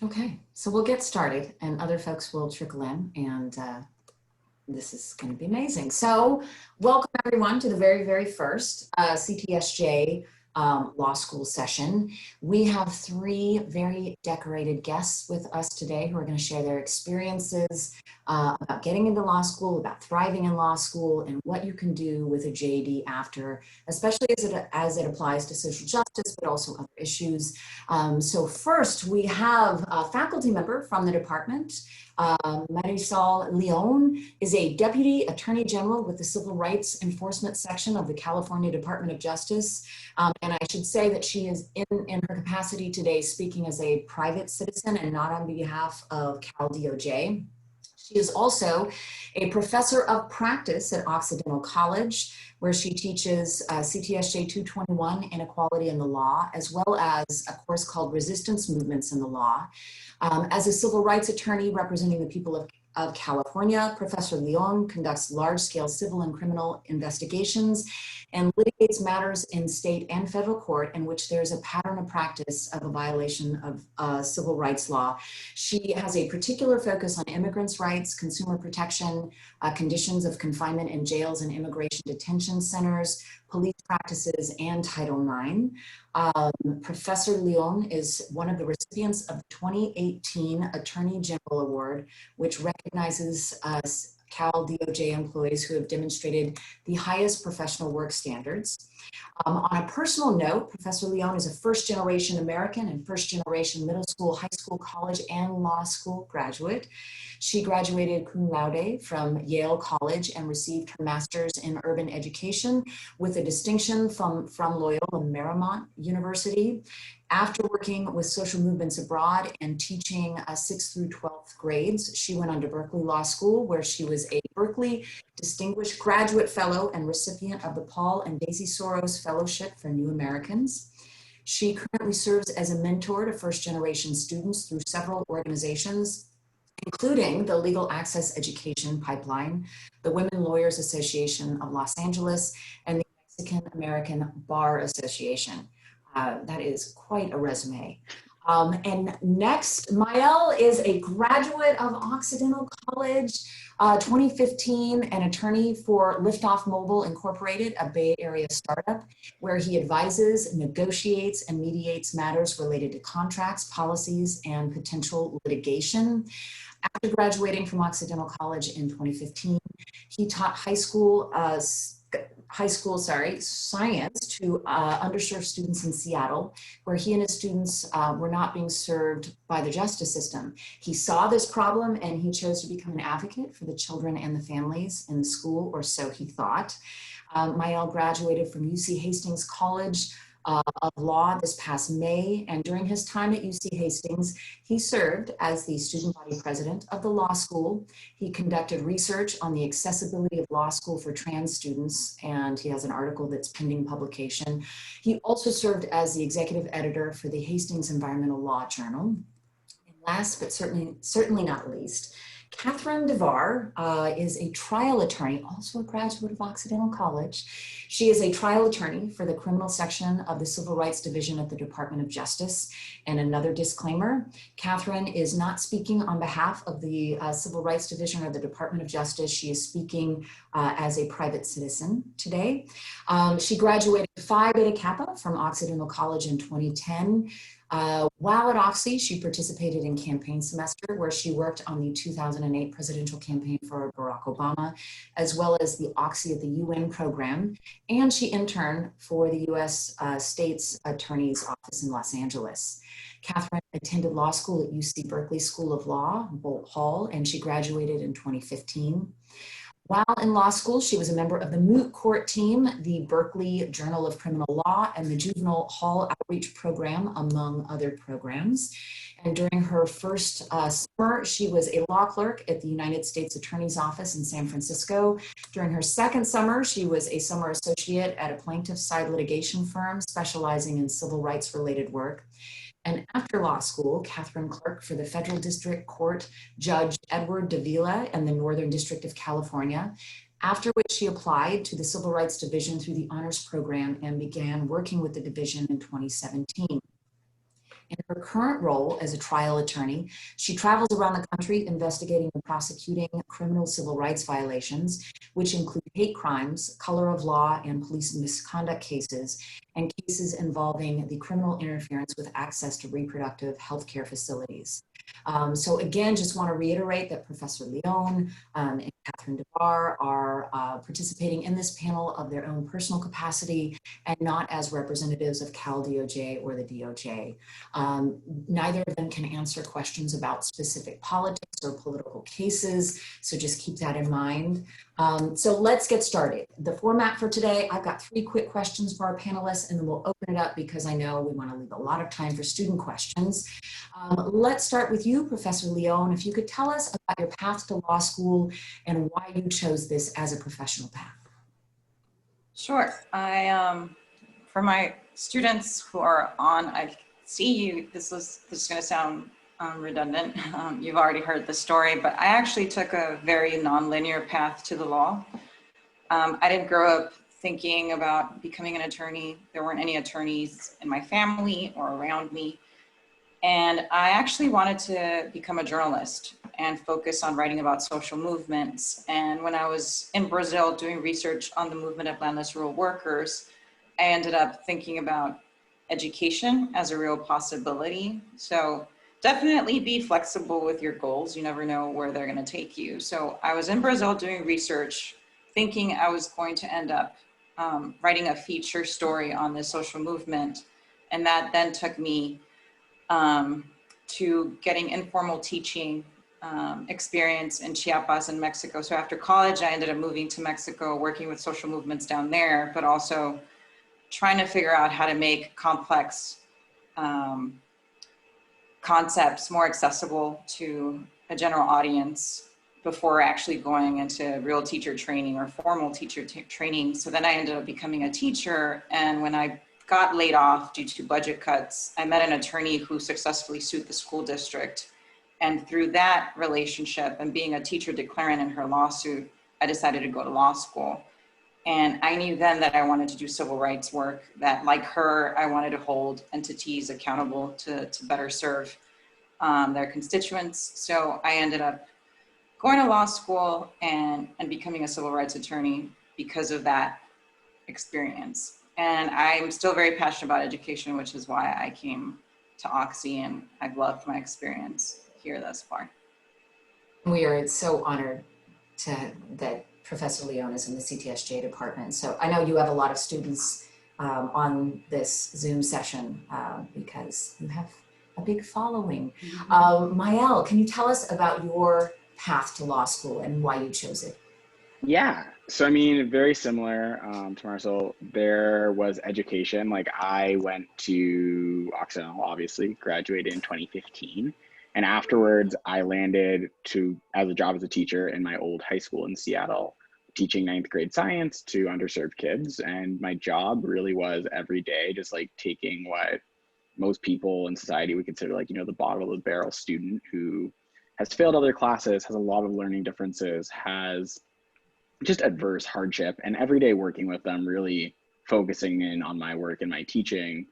Okay, so we'll get started and other folks will trickle in and this is going to be amazing. So welcome everyone to the very first CTSJ law school session. We have three very decorated guests with us today who are going to share their experiences about getting into law school, about thriving in law school, and what you can do with a JD after, especially as it applies to social justice, but also other issues. So first, we have a faculty member from the department. Marisol Leon is a Deputy Attorney General with the Civil Rights Enforcement Section of the California Department of Justice. And I should say that she is in her capacity today speaking as a private citizen and not on behalf of Cal DOJ. She is also a professor of practice at Occidental College, where she teaches CTSJ 221, Inequality in the Law, as well as a course called Resistance Movements in the Law. As a civil rights attorney representing the people of California, Professor Leon conducts large-scale civil and criminal investigations and litigates matters in state and federal court in which there's a pattern of practice of a violation of civil rights law. She has a particular focus on immigrants' rights, consumer protection, conditions of confinement in jails and immigration detention centers, police practices, and Title IX. Professor Leon is one of the recipients of the 2018 Attorney General Award, which recognizes Cal DOJ employees who have demonstrated the highest professional work standards. On a personal note, Professor Leon is a first-generation American and first-generation middle school, high school, college, and law school graduate. She graduated cum laude from Yale College and received her master's in urban education with a distinction from Loyola Marymount University. After working with social movements abroad and teaching 6th through 12th grades, she went on to Berkeley Law School, where she was a Berkeley Distinguished Graduate Fellow and recipient of the Paul and Daisy Soros Fellowship for New Americans. She currently serves as a mentor to first-generation students through several organizations, including the Legal Access Education Pipeline, the Women Lawyers Association of Los Angeles, and the Mexican American Bar Association. That is quite a resume. And next, Myell is a graduate of Occidental College, 2015, an attorney for Liftoff Mobile Incorporated, a Bay Area startup, where he advises, negotiates, and mediates matters related to contracts, policies, and potential litigation. After graduating from Occidental College in 2015, he taught high school science to underserved students in Seattle, where he and his students were not being served by the justice system. He saw this problem and he chose to become an advocate for the children and the families in the school, or so he thought. Myell graduated from UC Hastings College of Law this past May, and during his time at UC Hastings, he served as the student body president of the law school. He conducted research on the accessibility of law school for trans students, and he has an article that's pending publication. He also served as the executive editor for the Hastings Environmental Law Journal. And last, but certainly not least, Catherine DeVar is a trial attorney, also a graduate of Occidental College. She is a trial attorney for the criminal section of the Civil Rights Division at the Department of Justice. And another disclaimer, Catherine is not speaking on behalf of the Civil Rights Division or the Department of Justice. She is speaking as a private citizen today. She graduated Phi Beta Kappa from Occidental College in 2010. While at Oxy, she participated in campaign semester, where she worked on the 2008 presidential campaign for Barack Obama, as well as the Oxy at the UN program, and she interned for the U.S. State's Attorney's Office in Los Angeles. Catherine attended law school at UC Berkeley School of Law, Bolt Hall, and she graduated in 2015. While in law school, she was a member of the Moot Court team, the Berkeley Journal of Criminal Law, and the Juvenile Hall Outreach Program, among other programs. And during her first summer, she was a law clerk at the United States Attorney's Office in San Francisco. During her second summer, she was a summer associate at a plaintiff's side litigation firm specializing in civil rights related work. And after law school, Catherine clerked for the Federal District Court Judge Edward Davila in the Northern District of California, after which she applied to the Civil Rights Division through the Honors Program and began working with the division in 2017. In her current role as a trial attorney, she travels around the country investigating and prosecuting criminal civil rights violations, which include hate crimes, color of law, and police misconduct cases, and cases involving the criminal interference with access to reproductive health care facilities. So again, just want to reiterate that Professor Leone and Catherine DeBar are participating in this panel of their own personal capacity and not as representatives of Cal DOJ or the DOJ. Neither of them can answer questions about specific politics or political cases, so just keep that in mind. So let's get started. The format for today, I've got 3 quick questions for our panelists, and then we'll open it up because I know we want to leave a lot of time for student questions. Let's start with you, Professor Leone. If you could tell us about your path to law school and why you chose this as a professional path. Sure. For my students who are on, I see you, this is going to sound redundant. You've already heard the story, but I actually took a very nonlinear path to the law. I didn't grow up thinking about becoming an attorney. There weren't any attorneys in my family or around me. And I actually wanted to become a journalist and focus on writing about social movements. And when I was in Brazil doing research on the movement of landless rural workers, I ended up thinking about education as a real possibility. So definitely be flexible with your goals. You never know where they're going to take you. So I was in Brazil doing research, thinking I was going to end up writing a feature story on this social movement. And that then took me to getting informal teaching experience in Chiapas in Mexico. So after college, I ended up moving to Mexico, working with social movements down there, but also trying to figure out how to make complex concepts more accessible to a general audience before actually going into real teacher training or formal teacher training. So then I ended up becoming a teacher. And when I got laid off due to budget cuts, I met an attorney who successfully sued the school district. And through that relationship and being a teacher declarant in her lawsuit, I decided to go to law school. And I knew then that I wanted to do civil rights work, that like her, I wanted to hold entities accountable to better serve their constituents. So I ended up going to law school and becoming a civil rights attorney because of that experience. And I'm still very passionate about education, which is why I came to Oxy, and I've loved my experience here thus far. We are so honored that Professor Leone is in the CTSJ department. So I know you have a lot of students on this Zoom session because you have a big following. Myell, can you tell us about your path to law school and why you chose it? Yeah, so I mean, very similar to Marisol. There was education. Like I went to Occidental, obviously, graduated in 2015. And afterwards, I landed as a job as a teacher in my old high school in Seattle, teaching 9th grade science to underserved kids. And my job really was every day, just like taking what most people in society would consider like, the bottom of the barrel student who has failed other classes, has a lot of learning differences, has just adverse hardship, and every day working with them, really focusing in on my work and my teaching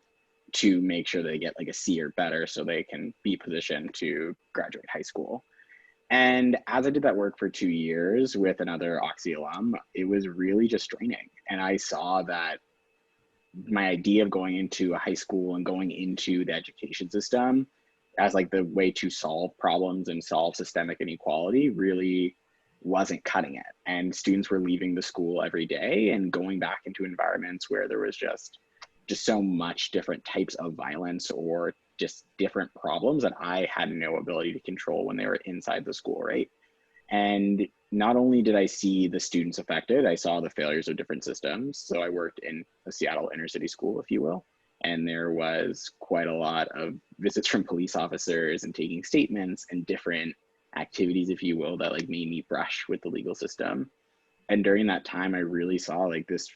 to make sure they get like a C or better so they can be positioned to graduate high school. And as I did that work for 2 years with another Oxy alum, it was really just draining. And I saw that my idea of going into a high school and going into the education system as like the way to solve problems and solve systemic inequality really wasn't cutting it. And students were leaving the school every day and going back into environments where there was just so much different types of violence or just different problems that I had no ability to control when they were inside the school, right? And not only did I see the students affected, I saw the failures of different systems. So I worked in a Seattle inner city school, if you will, and there was quite a lot of visits from police officers and taking statements and different activities, if you will, that like made me brush with the legal system. And during that time, I really saw like this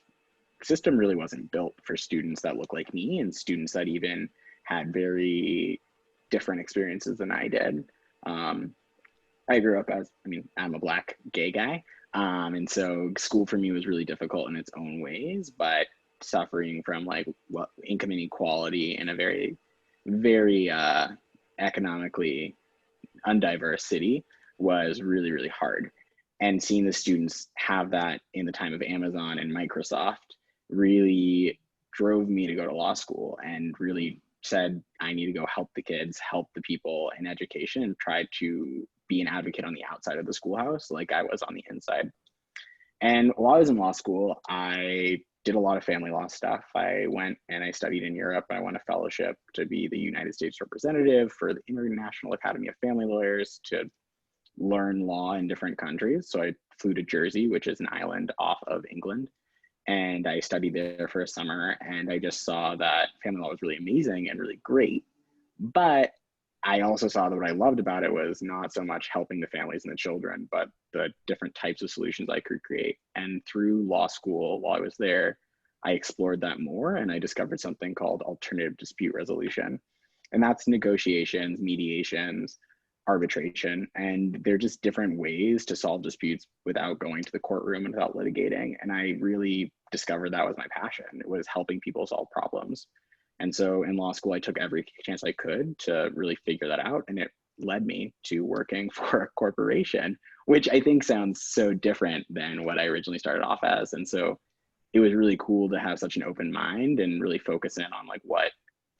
system really wasn't built for students that look like me and students that even had very different experiences than I did. I grew up I'm a Black gay guy. And so school for me was really difficult in its own ways, but suffering from like income inequality in a very very economically undiverse city was really, really hard. And seeing the students have that in the time of Amazon and Microsoft really drove me to go to law school, and really said, I need to go help the kids, help the people in education, and try to be an advocate on the outside of the schoolhouse like I was on the inside. And while I was in law school, I did a lot of family law stuff. I went and I studied in Europe. I won a fellowship to be the United States representative for the International Academy of Family Lawyers to learn law in different countries. So I flew to Jersey, which is an island off of England, and I studied there for a summer. And I just saw that family law was really amazing and really great. But I also saw that what I loved about it was not so much helping the families and the children, but the different types of solutions I could create. And through law school, while I was there, I explored that more, and I discovered something called alternative dispute resolution. And that's negotiations, mediations, arbitration, and they're just different ways to solve disputes without going to the courtroom and without litigating. And I really discovered that was my passion. It was helping people solve problems. And so in law school, I took every chance I could to really figure that out. And it led me to working for a corporation, which I think sounds so different than what I originally started off as. And so it was really cool to have such an open mind and really focus in on like what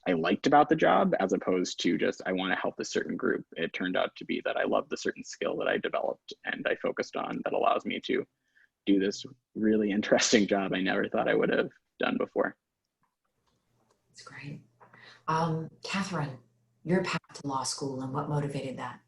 I liked about the job, as opposed to just, I want to help a certain group. It turned out to be that I loved the certain skill that I developed and I focused on that allows me to do this really interesting job I never thought I would have done before. That's great. Catherine, your path to law school and what motivated that?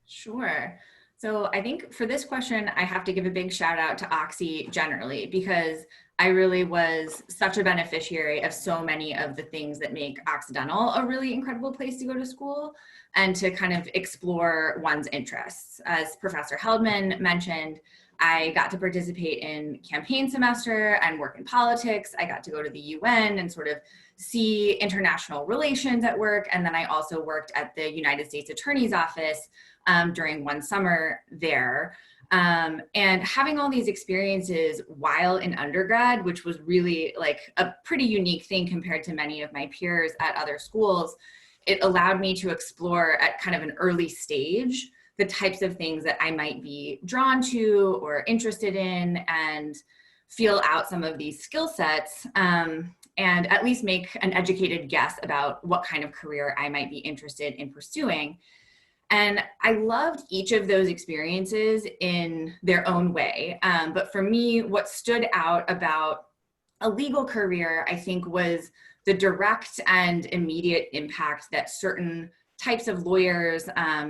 Sure. So I think for this question, I have to give a big shout out to Oxy generally, because I really was such a beneficiary of so many of the things that make Occidental a really incredible place to go to school and to kind of explore one's interests. As Professor Heldman mentioned, I got to participate in campaign semester and work in politics. I got to go to the UN and sort of see international relations at work. And then I also worked at the United States Attorney's Office during one summer there. And having all these experiences while in undergrad, which was really like a pretty unique thing compared to many of my peers at other schools, it allowed me to explore at kind of an early stage the types of things that I might be drawn to or interested in, and feel out some of these skill sets, and at least make an educated guess about what kind of career I might be interested in pursuing. And I loved each of those experiences in their own way. But for me, what stood out about a legal career, I think, was the direct and immediate impact that certain types of lawyers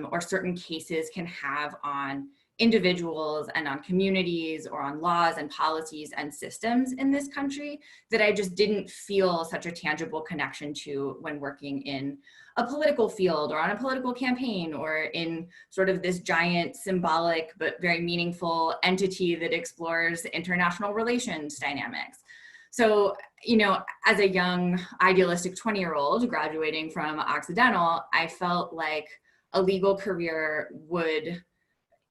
or certain cases can have on individuals and on communities or on laws and policies and systems in this country that I just didn't feel such a tangible connection to when working in a political field or on a political campaign or in sort of this giant symbolic but very meaningful entity that explores international relations dynamics. So, you know, as a young idealistic 20-year-old graduating from Occidental, I felt like a legal career would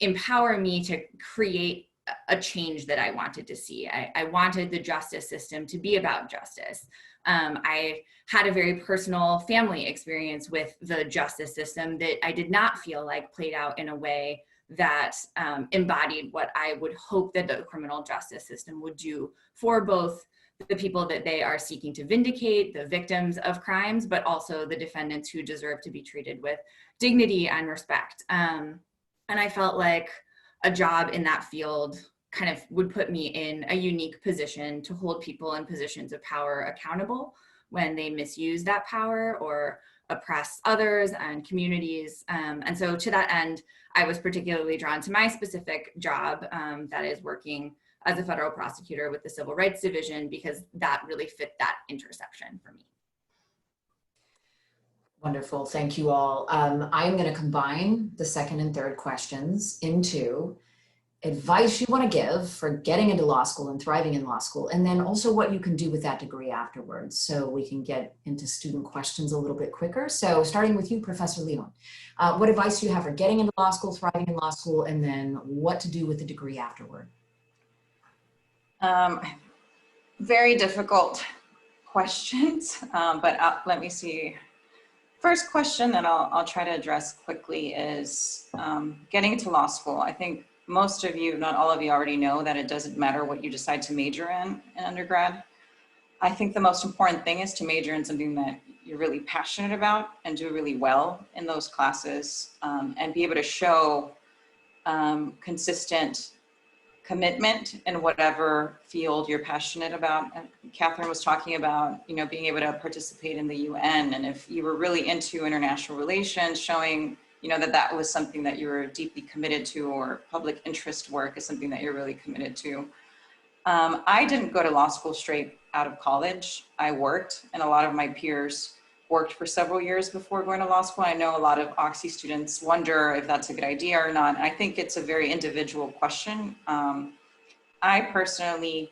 empower me to create a change that I wanted to see. I wanted the justice system to be about justice. I had a very personal family experience with the justice system that I did not feel like played out in a way that embodied what I would hope that the criminal justice system would do for both the people that they are seeking to vindicate, the victims of crimes, but also the defendants who deserve to be treated with dignity and respect. And I felt like a job in that field kind of would put me in a unique position to hold people in positions of power accountable when they misuse that power or oppress others and communities. And so to that end, I was particularly drawn to my specific job, that is working as a federal prosecutor with the Civil Rights Division, because that really fit that intersection for me. Wonderful, thank you all. I'm gonna combine the second and third questions into advice you wanna give for getting into law school and thriving in law school, and then also what you can do with that degree afterwards, so we can get into student questions a little bit quicker. So starting with you, Professor Leon, what advice do you have for getting into law school, thriving in law school, and then what to do with the degree afterward? Very difficult questions, but let me see First question that I'll try to address quickly is getting into law school. I think most of you, not all of you, already know that it doesn't matter what you decide to major in undergrad. I think the most important thing is to major in something that you're really passionate about and do really well in those classes, and be able to show consistent commitment in whatever field you're passionate about. And Catherine was talking about, you know, being able to participate in the UN, and if you were really into international relations, showing, you know, that that was something that you were deeply committed to, or public interest work is something that you're really committed to. I didn't go to law school straight out of college. I worked, and a lot of my peers worked for several years before going to law school. I know a lot of Oxy students wonder if that's a good idea or not. I think it's a very individual question. I personally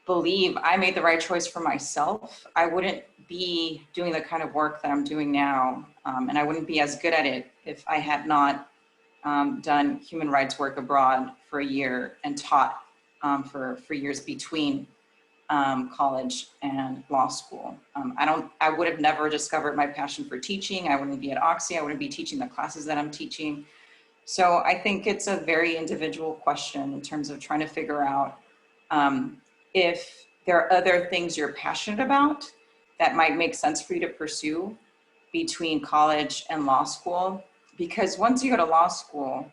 believe I made the right choice for myself. I wouldn't be doing the kind of work that I'm doing now, and I wouldn't be as good at it if I had not done human rights work abroad for a year and taught for years between college and law school. I would have never discovered my passion for teaching. I wouldn't be at Oxy. I wouldn't be teaching the classes that I'm teaching. So I think it's a very individual question in terms of trying to figure out if there are other things you're passionate about that might make sense for you to pursue between college and law school. Because once you go to law school,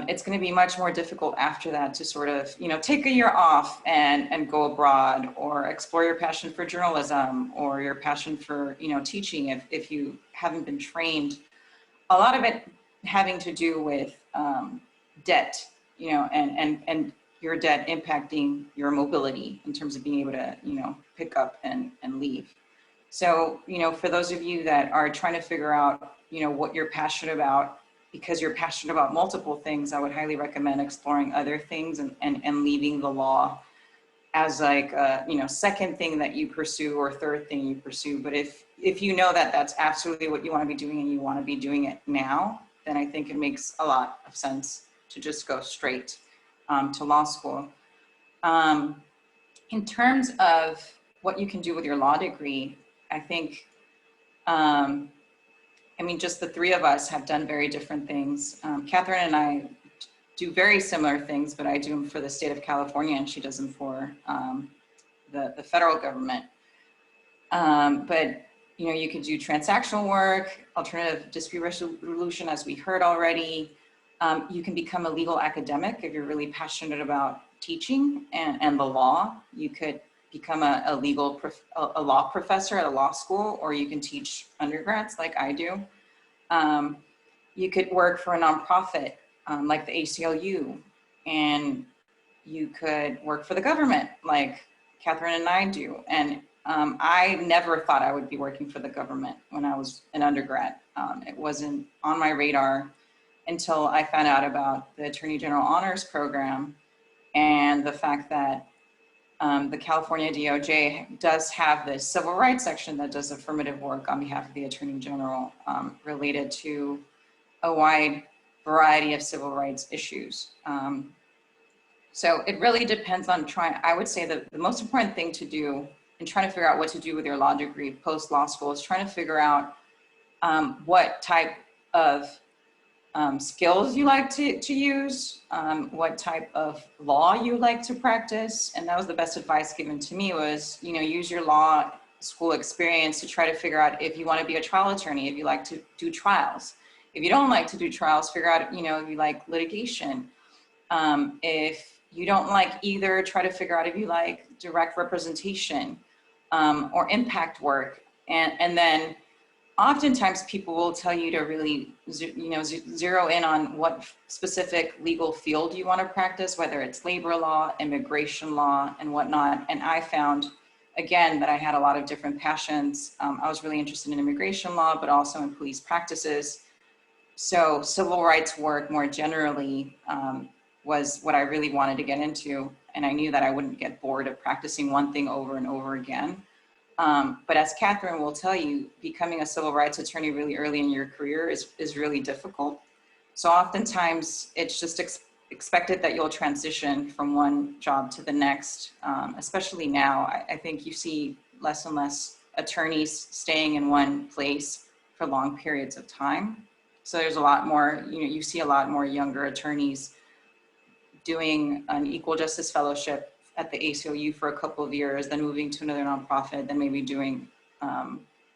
it's going to be much more difficult after that to sort of, you know, take a year off and go abroad, or explore your passion for journalism or your passion for, you know, teaching if you haven't been trained. A lot of it having to do with debt, you know, and your debt impacting your mobility in terms of being able to, you know, pick up and leave. So, you know, for those of you that are trying to figure out, you know, what you're passionate about, because you're passionate about multiple things, I would highly recommend exploring other things and leaving the law as like a, you know, second thing that you pursue or third thing you pursue. But if you know that that's absolutely what you want to be doing and you want to be doing it now, then I think it makes a lot of sense to just go straight to law school. In terms of what you can do with your law degree, I think, I mean, just the three of us have done very different things. Catherine and I do very similar things, but I do them for the state of California and she does them for the federal government. But, you know, you could do transactional work, alternative dispute resolution, as we heard already. You can become a legal academic if you're really passionate about teaching and the law. You could become a law professor at a law school, or you can teach undergrads like I do. You could work for a nonprofit like the ACLU, and you could work for the government like Catherine and I do. And I never thought I would be working for the government when I was an undergrad. It wasn't on my radar until I found out about the Attorney General Honors Program and the fact that the California DOJ does have this civil rights section that does affirmative work on behalf of the Attorney General related to a wide variety of civil rights issues. So it really depends on I would say that the most important thing to do in trying to figure out what to do with your law degree post-law school is trying to figure out what type of skills you like to use, what type of law you like to practice. And that was the best advice given to me was, you know, use your law school experience to try to figure out if you want to be a trial attorney, if you like to do trials. If you don't like to do trials, figure out, you know, if you like litigation. If you don't like either, try to figure out if you like direct representation or impact work. And then oftentimes people will tell you to really, you know, zero in on what specific legal field you want to practice, whether it's labor law, immigration law, and whatnot. And I found, again, that I had a lot of different passions. I was really interested in immigration law, but also in police practices. So civil rights work more generally was what I really wanted to get into. And I knew that I wouldn't get bored of practicing one thing over and over again. But as Catherine will tell you, becoming a civil rights attorney really early in your career is really difficult. So oftentimes it's just expected that you'll transition from one job to the next, especially now. I think you see less and less attorneys staying in one place for long periods of time. So there's a lot more, you see a lot more younger attorneys doing an equal justice fellowship at the ACLU for a couple of years, then moving to another nonprofit, then maybe doing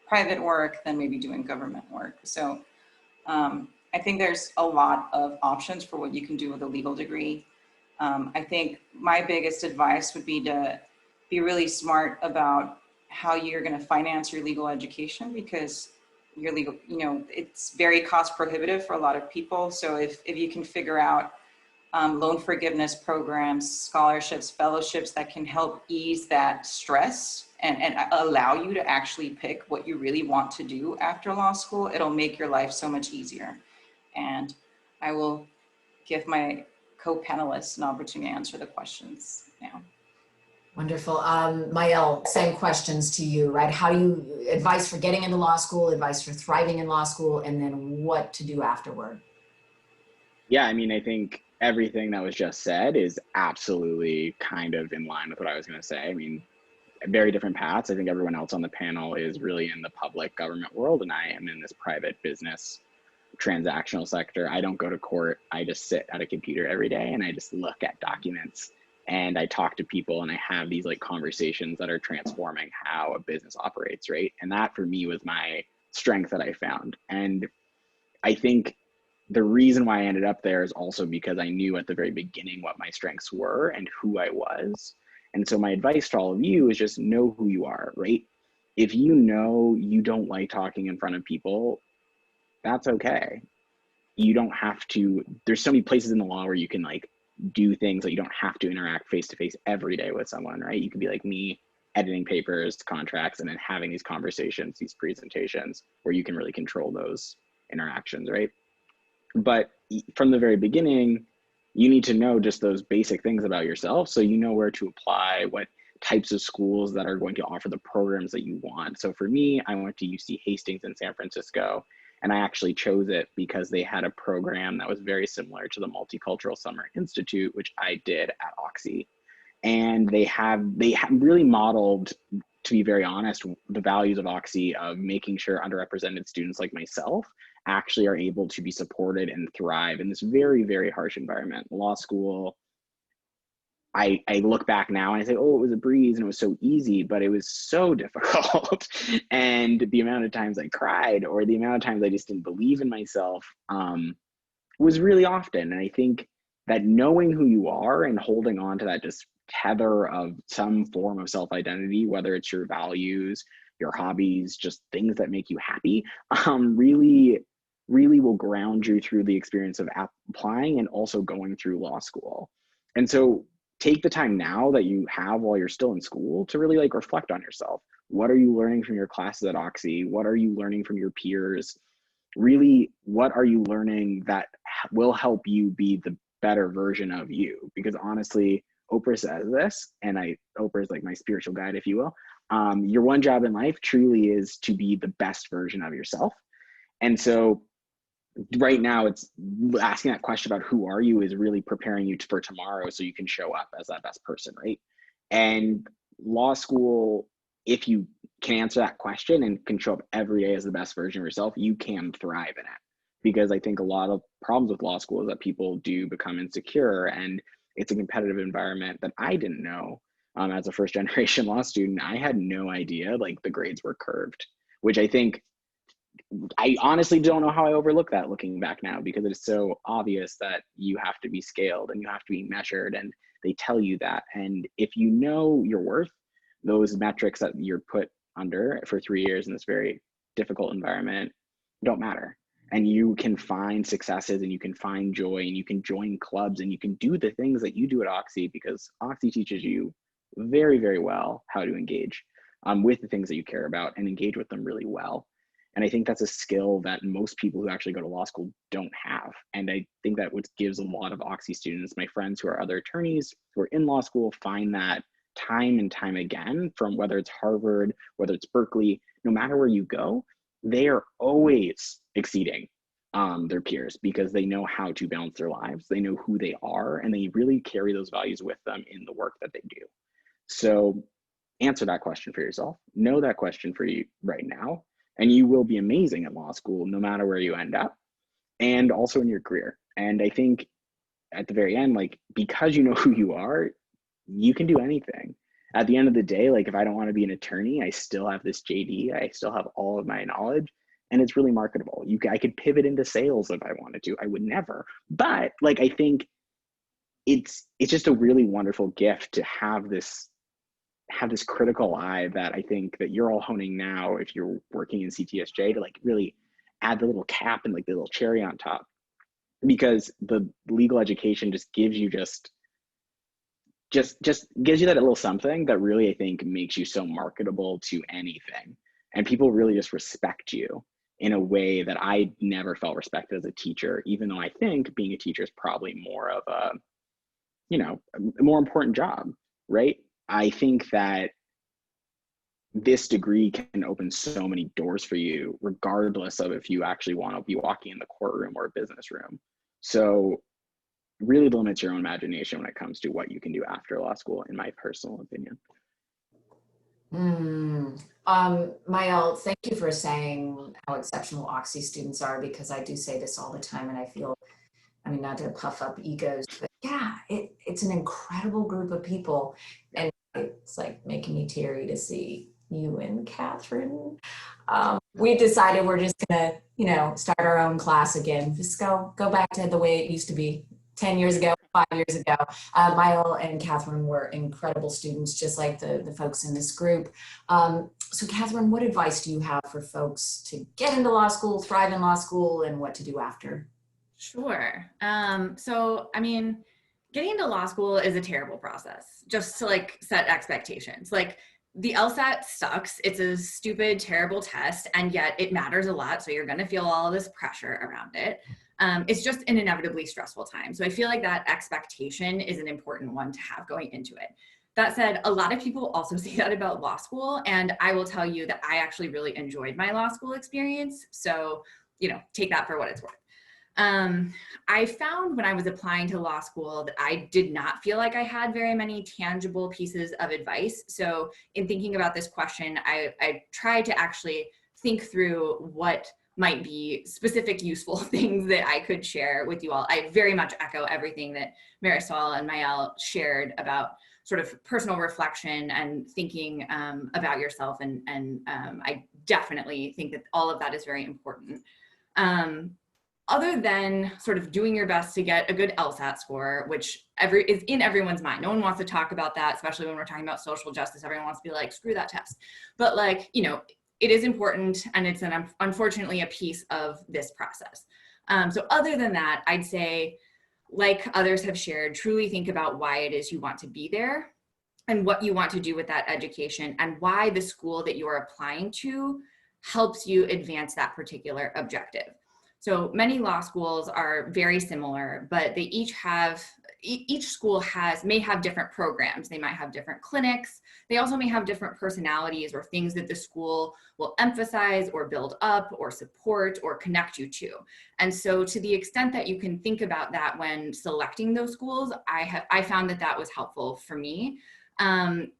private work, then maybe doing government work. So I think there's a lot of options for what you can do with a legal degree. I think my biggest advice would be to be really smart about how you're going to finance your legal education, because your legal, it's very cost prohibitive for a lot of people. So if you can figure out loan forgiveness programs, scholarships, fellowships that can help ease that stress and allow you to actually pick what you really want to do after law school, it'll make your life so much easier. And I will give my co-panelists an opportunity to answer the questions now. Wonderful. Myell, same questions to you, right? How do you, advice for getting into law school, advice for thriving in law school, and then what to do afterward? Yeah, I mean, I think everything that was just said is absolutely kind of in line with what I was going to say. I mean, very different paths. I think everyone else on the panel is really in the public government world, and I am in this private business transactional sector. I don't go to court. I just sit at a computer every day and I just look at documents and I talk to people and I have these like conversations that are transforming how a business operates, right? And that for me was my strength that I found. And I think the reason why I ended up there is also because I knew at the very beginning what my strengths were and who I was. And so my advice to all of you is just know who you are, right? If you know you don't like talking in front of people, that's okay. You don't have to, there's so many places in the law where you can like do things that you don't have to interact face to face every day with someone, right? You could be like me, editing papers, contracts, and then having these conversations, these presentations where you can really control those interactions, right? But from the very beginning, you need to know just those basic things about yourself so you know where to apply, what types of schools that are going to offer the programs that you want. So for me, I went to UC Hastings in San Francisco, and I actually chose it because they had a program that was very similar to the Multicultural Summer Institute, which I did at Oxy. And they have really modeled, to be very honest, the values of Oxy of making sure underrepresented students like myself actually are able to be supported and thrive in this very, very harsh environment. Law school, I look back now and I say, oh, it was a breeze and it was so easy, but it was so difficult. And the amount of times I cried or the amount of times I just didn't believe in myself was really often. And I think that knowing who you are and holding on to that just tether of some form of self-identity, whether it's your values, your hobbies, just things that make you happy, really will ground you through the experience of applying and also going through law school. And so take the time now that you have while you're still in school to really like reflect on yourself. What are you learning from your classes at Oxy? What are you learning from your peers? Really, what are you learning that will help you be the better version of you? Because honestly, Oprah says this, and Oprah is like my spiritual guide, if you will. Your one job in life truly is to be the best version of yourself. And so right now it's asking that question about who are you is really preparing you for tomorrow so you can show up as that best person, right? And law school, if you can answer that question and can show up every day as the best version of yourself, you can thrive in it. Because I think a lot of problems with law school is that people do become insecure, and it's a competitive environment that I didn't know. As a first generation law student, I had no idea like the grades were curved, which I honestly don't know how I overlook that looking back now, because it is so obvious that you have to be scaled and you have to be measured, and they tell you that. And if you know your worth, those metrics that you're put under for 3 years in this very difficult environment don't matter. And you can find successes and you can find joy and you can join clubs and you can do the things that you do at Oxy, because Oxy teaches you very, very well how to engage with the things that you care about and engage with them really well. And I think that's a skill that most people who actually go to law school don't have. And I think that what gives a lot of Oxy students, my friends who are other attorneys who are in law school, find that time and time again, from whether it's Harvard, whether it's Berkeley, no matter where you go, they are always exceeding their peers because they know how to balance their lives. They know who they are, and they really carry those values with them in the work that they do. So answer that question for yourself, know that question for you right now, and you will be amazing at law school no matter where you end up, and also in your career. And I think at the very end, like, because you know who you are, you can do anything. At the end of the day, like, if I don't want to be an attorney, I still have this JD, I still have all of my knowledge, and it's really marketable. I could pivot into sales if I wanted to. I would never, but like, I think it's just a really wonderful gift to have this critical eye that I think that you're all honing now if you're working in CTSJ, to like really add the little cap and like the little cherry on top, because the legal education just gives you just gives you that little something that really, I think, makes you so marketable to anything. And people really just respect you in a way that I never felt respected as a teacher, even though I think being a teacher is probably more of a, you know, a more important job, right? I think that this degree can open so many doors for you, regardless of if you actually want to be walking in the courtroom or a business room. So really limits your own imagination when it comes to what you can do after law school, in my personal opinion. Myell, thank you for saying how exceptional Oxy students are, because I do say this all the time, and I feel, I mean, not to puff up egos, but yeah, it's an incredible group of people. And it's like making me teary to see you and Catherine. We decided we're just gonna, you know, start our own class again. Just go back to the way it used to be 10 years ago, 5 years ago. Myell and Catherine were incredible students, just like the folks in this group. So Catherine, what advice do you have for folks to get into law school, thrive in law school, and what to do after? Sure. So, I mean, getting into law school is a terrible process, just to like set expectations. Like, the LSAT sucks. It's a stupid, terrible test, and yet it matters a lot. So you're going to feel all this pressure around it. It's just an inevitably stressful time. So I feel like that expectation is an important one to have going into it. That said, a lot of people also say that about law school. And I will tell you that I actually really enjoyed my law school experience. So, you know, take that for what it's worth. I found when I was applying to law school that I did not feel like I had very many tangible pieces of advice. So in thinking about this question, I tried to actually think through what might be specific useful things that I could share with you all. I very much echo everything that Marisol and Myell shared about sort of personal reflection and thinking about yourself. And I definitely think that all of that is very important. Other than sort of doing your best to get a good LSAT score, which is in everyone's mind. No one wants to talk about that, especially when we're talking about social justice. Everyone wants to be like, screw that test. But like, you know, it is important, and it's unfortunately a piece of this process. So other than that, I'd say, like others have shared, truly think about why it is you want to be there and what you want to do with that education, and why the school that you are applying to helps you advance that particular objective. So many law schools are very similar, but they each school may have different programs. They might have different clinics. They also may have different personalities or things that the school will emphasize or build up or support or connect you to. And so to the extent that you can think about that when selecting those schools, I found that was helpful for me.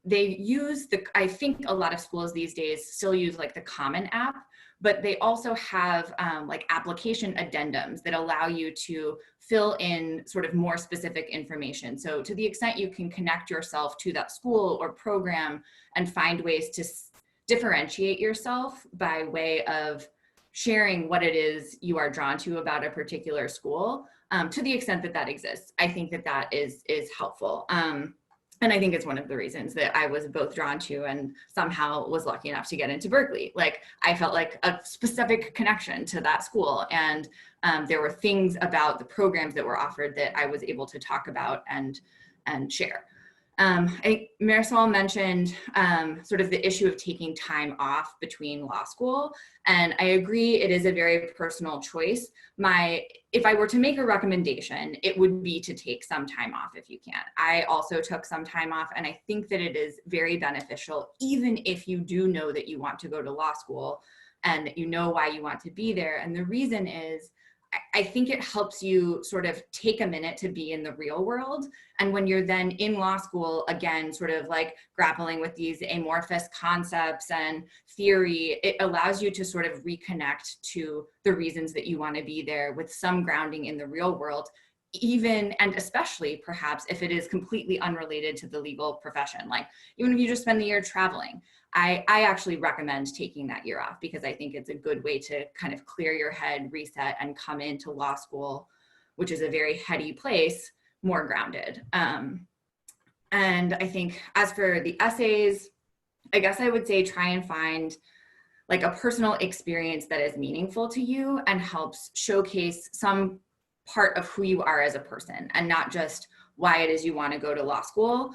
They use I think a lot of schools these days still use like the Common App, but they also have like application addendums that allow you to fill in sort of more specific information. So to the extent you can connect yourself to that school or program and find ways to differentiate yourself by way of sharing what it is you are drawn to about a particular school, to the extent that exists, I think that is helpful. And I think it's one of the reasons that I was both drawn to and somehow was lucky enough to get into Berkeley. Like, I felt like a specific connection to that school. And there were things about the programs that were offered that I was able to talk about and share. I think Marisol mentioned sort of the issue of taking time off between law school. And I agree, it is a very personal choice. If I were to make a recommendation, it would be to take some time off if you can. I also took some time off, and I think that it is very beneficial, even if you do know that you want to go to law school and that you know why you want to be there. And the reason is, I think it helps you sort of take a minute to be in the real world. And when you're then in law school, again, sort of like grappling with these amorphous concepts and theory, it allows you to sort of reconnect to the reasons that you want to be there with some grounding in the real world, even and especially perhaps if it is completely unrelated to the legal profession. Like even if you just spend the year traveling, I actually recommend taking that year off because I think it's a good way to kind of clear your head, reset, and come into law school, which is a very heady place, more grounded. And I think as for the essays, I guess I would say try and find like a personal experience that is meaningful to you and helps showcase some part of who you are as a person and not just why it is you want to go to law school.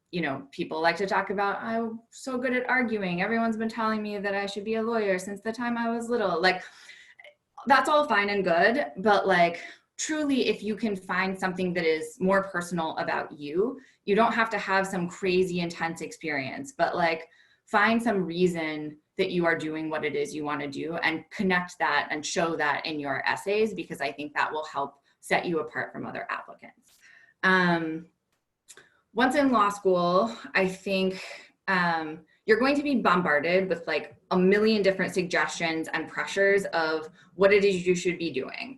You know, people like to talk about, I'm so good at arguing. Everyone's been telling me that I should be a lawyer since the time I was little. Like, that's all fine and good, but like, truly, if you can find something that is more personal about you, you don't have to have some crazy intense experience, but like, find some reason that you are doing what it is you want to do and connect that and show that in your essays, because I think that will help set you apart from other applicants. Once in law school, I think you're going to be bombarded with like a million different suggestions and pressures of what it is you should be doing.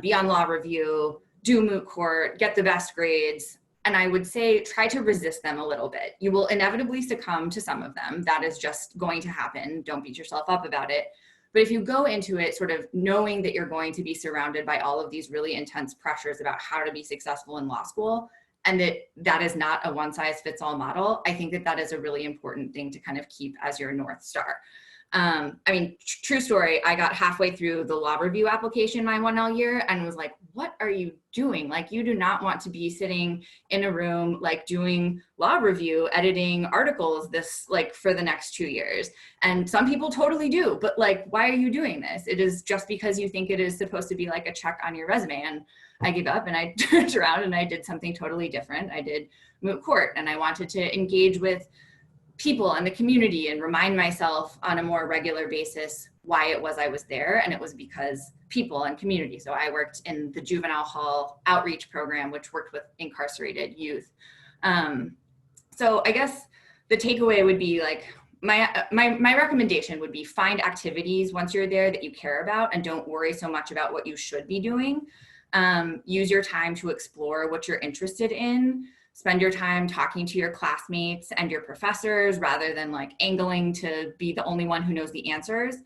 Be on law review, do moot court, get the best grades. And I would say try to resist them a little bit. You will inevitably succumb to some of them. That is just going to happen. Don't beat yourself up about it. But if you go into it sort of knowing that you're going to be surrounded by all of these really intense pressures about how to be successful in law school, and that is not a one-size-fits-all model, I think that is a really important thing to kind of keep as your North Star. I mean, true story, I got halfway through the law review application my 1L year and was like, what are you doing? Like, you do not want to be sitting in a room, like doing law review, editing articles like for the next 2 years. And some people totally do, but like, why are you doing this? It is just because you think it is supposed to be like a check on your resume. And I gave up and I turned around and I did something totally different. I did moot court and I wanted to engage with people and the community and remind myself on a more regular basis why it was I was there. And it was because people and community. So I worked in the juvenile hall outreach program, which worked with incarcerated youth. So I guess the takeaway would be like, my recommendation would be find activities once you're there that you care about and don't worry so much about what you should be doing. Use your time to explore what you're interested in. Spend your time talking to your classmates and your professors rather than like angling to be the only one who knows the answers.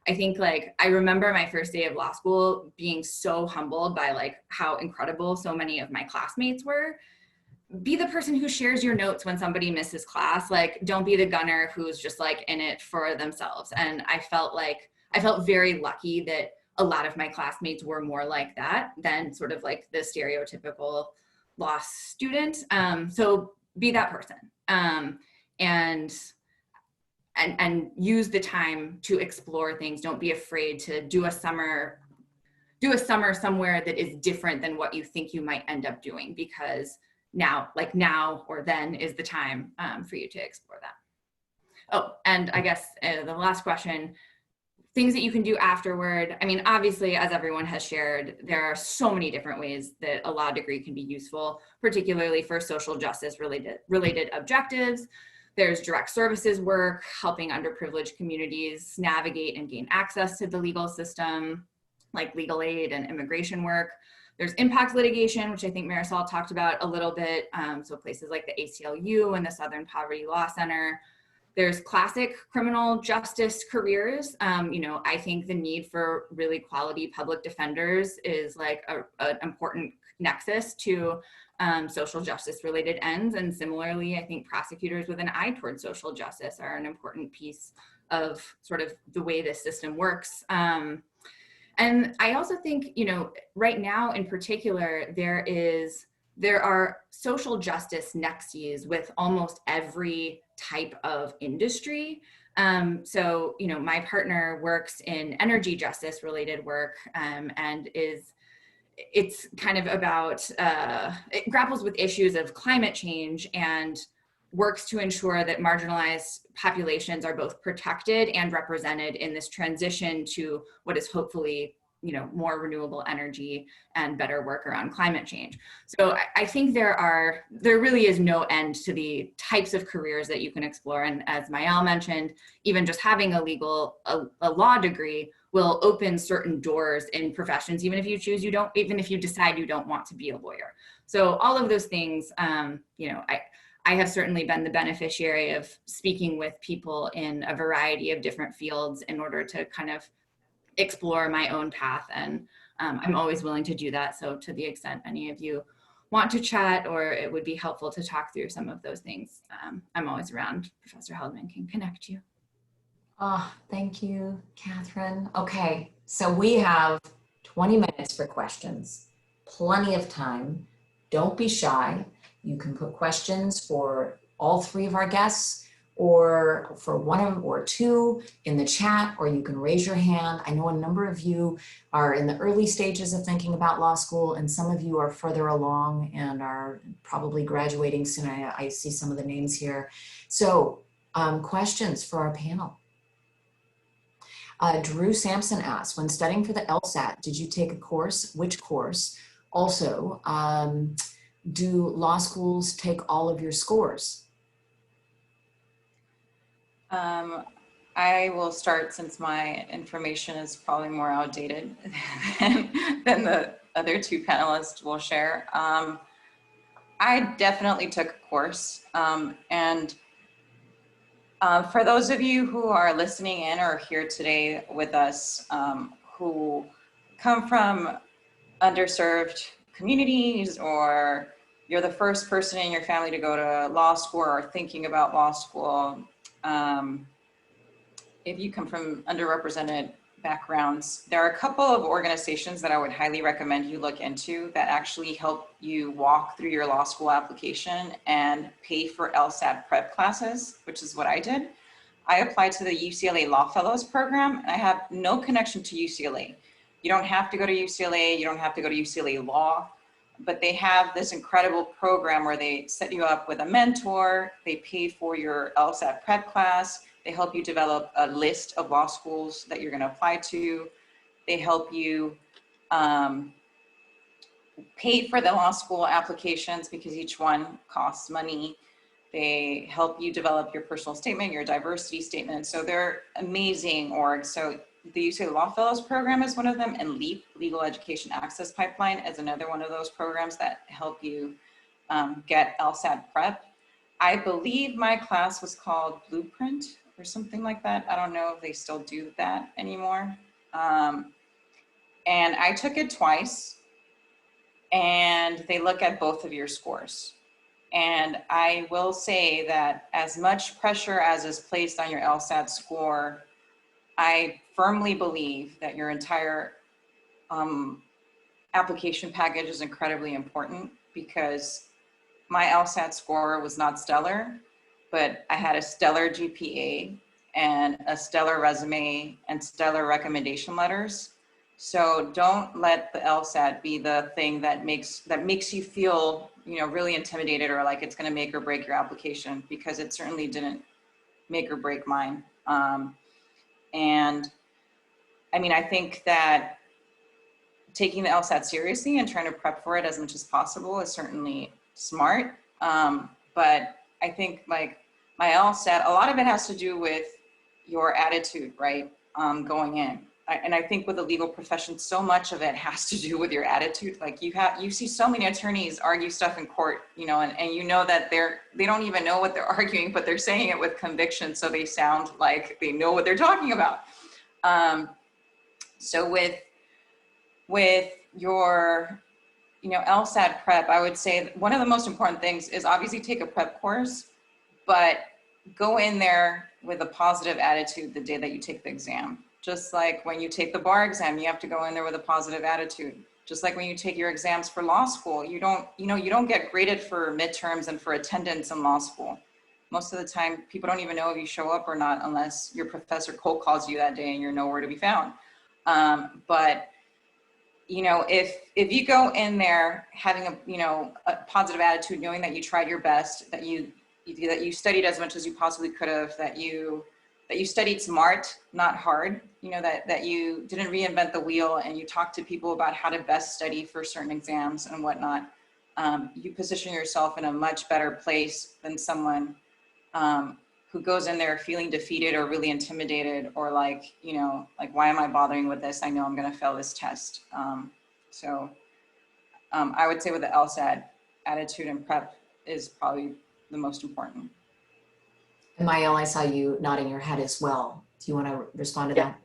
I think like, I remember my first day of law school being so humbled by like how incredible so many of my classmates were. Be the person who shares your notes when somebody misses class. Like, don't be the gunner who's just like in it for themselves. And I felt very lucky that a lot of my classmates were more like that than sort of like the stereotypical law student. So be that person and use the time to explore things. Don't be afraid to do a summer somewhere that is different than what you think you might end up doing, because now or then is the time for you to explore that. Oh, and I guess the last question, things that you can do afterward. I mean, obviously, as everyone has shared, there are so many different ways that a law degree can be useful, particularly for social justice related objectives. There's direct services work, helping underprivileged communities navigate and gain access to the legal system, like legal aid and immigration work. There's impact litigation, which I think Marisol talked about a little bit. So places like the ACLU and the Southern Poverty Law Center. There's classic criminal justice careers. I think the need for really quality public defenders is like an important nexus to social justice related ends. And similarly, I think prosecutors with an eye towards social justice are an important piece of sort of the way this system works. And I also think, right now in particular, there are social justice nexes with almost every type of industry. So, my partner works in energy justice related work and it's kind of about, it grapples with issues of climate change and works to ensure that marginalized populations are both protected and represented in this transition to what is hopefully more renewable energy and better work around climate change. So I think there really is no end to the types of careers that you can explore. And as Myell mentioned, even just having a law degree will open certain doors in professions, even if you decide you don't want to be a lawyer. So all of those things, I have certainly been the beneficiary of speaking with people in a variety of different fields in order to kind of explore my own path. And I'm always willing to do that. So to the extent any of you want to chat, or it would be helpful to talk through some of those things, I'm always around. Professor Heldman can connect you. Oh, thank you, Catherine. Okay, so we have 20 minutes for questions, plenty of time. Don't be shy. You can put questions for all three of our guests, or for one or two in the chat, or you can raise your hand. I know a number of you are in the early stages of thinking about law school, and some of you are further along and are probably graduating soon. I see some of the names here. So questions for our panel. Drew Sampson asks, when studying for the LSAT, did you take a course? Which course? Also, do law schools take all of your scores? I will start, since my information is probably more outdated than the other two panelists will share. I definitely took a course, and for those of you who are listening in or here today with us, who come from underserved communities, or you're the first person in your family to go to law school or thinking about law school, if you come from underrepresented backgrounds, there are a couple of organizations that I would highly recommend you look into that actually help you walk through your law school application and pay for Lsat Prep classes, which is what I did. I applied to the UCLA Law Fellows program, and I have no connection to UCLA. You don't have to go to UCLA, you don't have to go to UCLA Law, but they have this incredible program where they set you up with a mentor, they pay for your Lsat Prep class, they help you develop a list of law schools that you're going to apply to. They help you pay for the law school applications because each one costs money. They help you develop your personal statement, your diversity statement. So they're amazing orgs. So the UCLA Law Fellows program is one of them, and LEAP, Legal Education Access Pipeline, is another one of those programs that help you get Lsat Prep. I believe my class was called Blueprint or something like that. I don't know if they still do that anymore. And I took it twice, and they look at both of your scores. And I will say that as much pressure as is placed on your LSAT score, I firmly believe that your entire application package is incredibly important, because my LSAT score was not stellar, but I had a stellar GPA and a stellar resume and stellar recommendation letters. So don't let the LSAT be the thing that makes you feel, really intimidated, or like it's going to make or break your application, because it certainly didn't make or break mine. And I mean, I think that taking the LSAT seriously and trying to prep for it as much as possible is certainly smart. But I think, like Myell said, a lot of it has to do with your attitude, right? Going in. And I think with the legal profession, so much of it has to do with your attitude. Like you see so many attorneys argue stuff in court, and you know that they don't even know what they're arguing, but they're saying it with conviction, so they sound like they know what they're talking about. So with your LSAT prep, I would say one of the most important things is obviously take a prep course, but go in there with a positive attitude the day that you take the exam. Just like when you take the bar exam, you have to go in there with a positive attitude. Just like when you take your exams for law school, you don't get graded for midterms and for attendance in law school. Most of the time, people don't even know if you show up or not unless your professor cold calls you that day and you're nowhere to be found. But if you go in there having a positive attitude, knowing that you tried your best, that you studied as much as you possibly could have, that that you studied smart, not hard, you know, that you didn't reinvent the wheel and you talked to people about how to best study for certain exams and whatnot. You position yourself in a much better place than someone who goes in there feeling defeated or really intimidated or like, you know, like, why am I bothering with this? I know I'm gonna fail this test. I would say with the LSAT, attitude and prep is probably the most important. And Myell, I saw you nodding your head as well. Do you want to respond to that?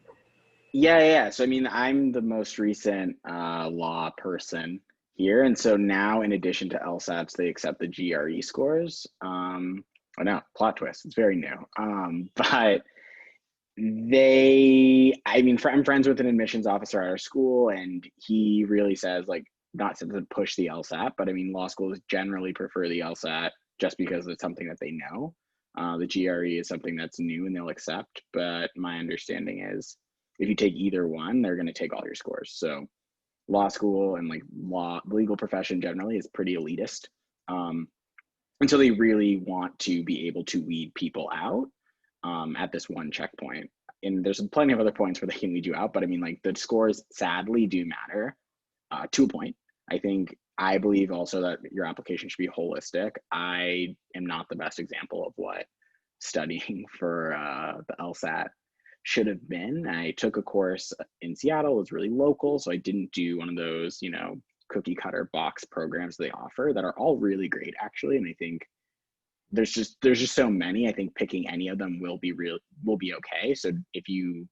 Yeah. So, I mean, I'm the most recent law person here. And so now, in addition to LSATs, they accept the GRE scores. Oh no, plot twist. It's very new. But I'm friends with an admissions officer at our school, and he really says, like, not to push the LSAT, but I mean, law schools generally prefer the LSAT just because it's something that they know. The GRE is something that's new and they'll accept, but my understanding is if you take either one, they're going to take all your scores. So law school and like the legal profession generally is pretty elitist. And so they really want to be able to weed people out at this one checkpoint. And there's plenty of other points where they can weed you out, but I mean, like, the scores sadly do matter to a point. I believe also that your application should be holistic. I am not the best example of what studying for the LSAT should have been. I took a course in Seattle, it was really local, so I didn't do one of those, you know, cookie cutter box programs they offer that are all really great actually. And I think there's just so many. I think picking any of them will be okay. So if you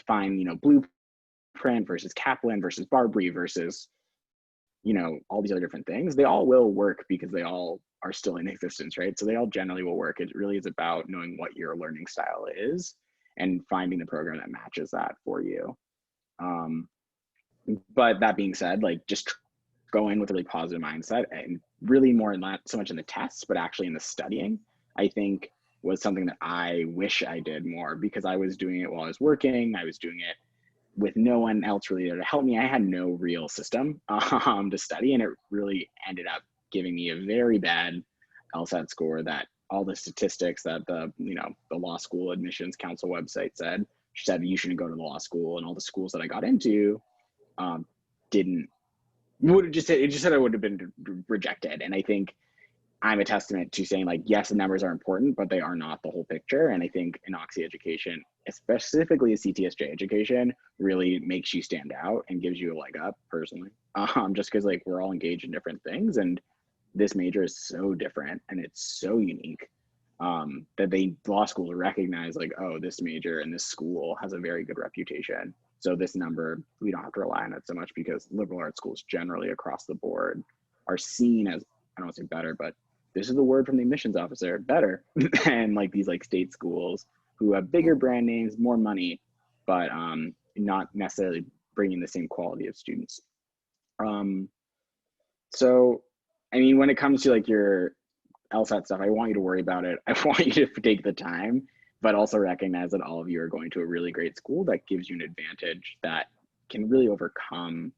find, you know, Blueprint versus Kaplan versus Barbary versus, you know, all these other different things, they all will work because they all are still in existence, right? So they all generally will work. It really is about knowing what your learning style is and finding the program that matches that for you. But that being said, like, just go in with a really positive mindset, and really more not so much in the tests, but actually in the studying, I think was something that I wish I did more, because I was doing it while I was working. I was doing it with no one else really there to help me. I had no real system to study, and it really ended up giving me a very bad LSAT score that all the statistics that the law school admissions council website said you shouldn't go to the law school, and all the schools that I got into it just said I would have been rejected. And I think I'm a testament to saying, like, yes, the numbers are important, but they are not the whole picture. And I think in Oxy education, specifically a CTSJ education, really makes you stand out and gives you a leg up personally. Just because, like, we're all engaged in different things, and this major is so different and it's so unique that law schools recognize, like, oh, this major and this school has a very good reputation. So this number, we don't have to rely on it so much, because liberal arts schools generally across the board are seen as, I don't want to say better, but this is the word from the admissions officer, better than like these like state schools who have bigger brand names, more money, but not necessarily bringing the same quality of students. So, I mean, when it comes to like your LSAT stuff, I want you to worry about it. I want you to take the time, but also recognize that all of you are going to a really great school that gives you an advantage that can really overcome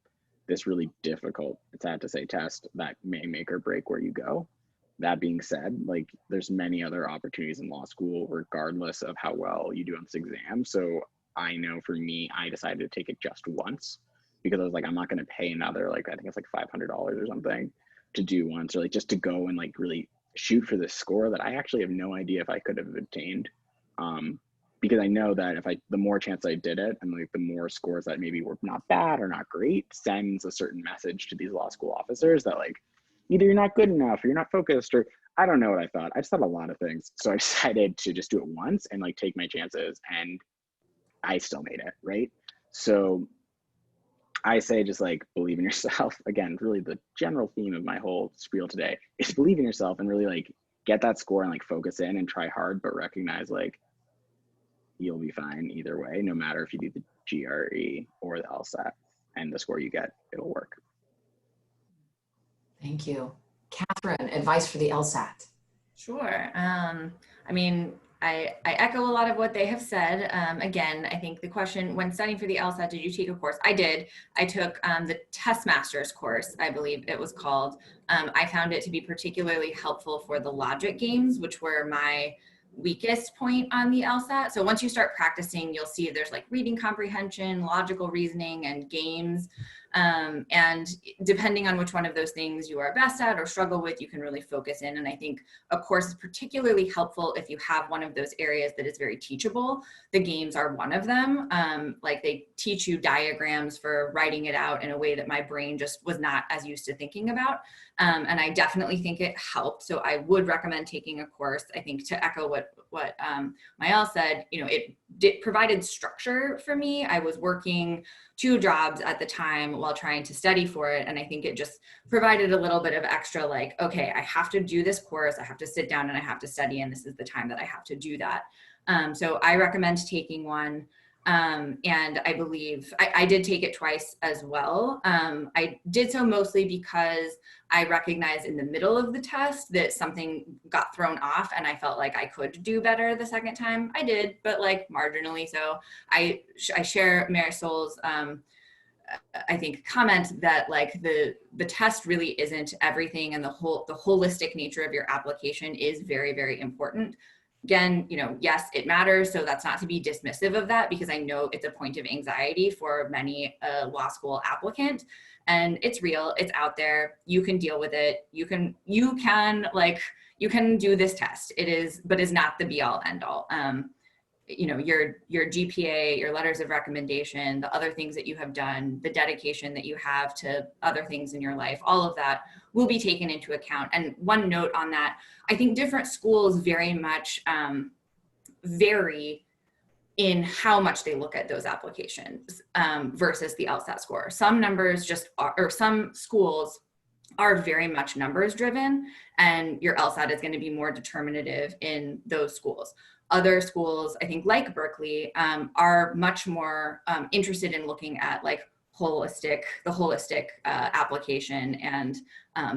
this really difficult, it's sad to say, test that may make or break where you go. That being said, like, there's many other opportunities in law school, regardless of how well you do on this exam. So I know for me, I decided to take it just once, because I was like, I'm not going to pay another, like, I think it's like $500 or something to do once, or like just to go and like really shoot for this score that I actually have no idea if I could have obtained. Because I know that the more chance I did it, and like the more scores that maybe were not bad or not great, sends a certain message to these law school officers that, like, either you're not good enough or you're not focused, or I don't know what I thought. I just thought a lot of things. So I decided to just do it once and like take my chances, and I still made it, right? So I say, just like, believe in yourself. Again, really the general theme of my whole spiel today is believe in yourself and really like get that score and like focus in and try hard, but recognize like you'll be fine either way, no matter if you do the GRE or the LSAT, and the score you get, it'll work. Thank you. Catherine, advice for the LSAT. Sure. I mean, I echo a lot of what they have said. Again, I think the question, when studying for the LSAT, did you take a course? I did. I took the Test Masters course, I believe it was called. I found it to be particularly helpful for the logic games, which were my weakest point on the LSAT. So once you start practicing, you'll see there's like reading comprehension, logical reasoning, and games. And depending on which one of those things you are best at or struggle with, you can really focus in. And I think a course is particularly helpful if you have one of those areas that is very teachable. The games are one of them. Like they teach you diagrams for writing it out in a way that my brain just was not as used to thinking about. And I definitely think it helped. So I would recommend taking a course. I think to echo what Myell said, you know, it provided structure for me. I was working 2 jobs at the time while trying to study for it. And I think it just provided a little bit of extra like, okay, I have to do this course. I have to sit down and I have to study. And this is the time that I have to do that. So I recommend taking one. And I believe I did take it twice as well. I did so mostly because I recognized in the middle of the test that something got thrown off and I felt like I could do better the second time. I did, but like marginally. So I share Marisol's, I think, comment that like the test really isn't everything, and the holistic nature of your application is very, very important. Again, you know, yes, it matters. So that's not to be dismissive of that, because I know it's a point of anxiety for many law school applicant, and it's real, it's out there. You can deal with it. You can do this test. It is, but is not the be all end all. You know, your GPA, your letters of recommendation, the other things that you have done, the dedication that you have to other things in your life, all of that will be taken into account. And one note on that, I think different schools very much vary in how much they look at those applications versus the LSAT score. Some numbers just are, or some schools are very much numbers driven, and your LSAT is going to be more determinative in those schools. Other schools, I think like Berkeley, are much more interested in looking at like the holistic application and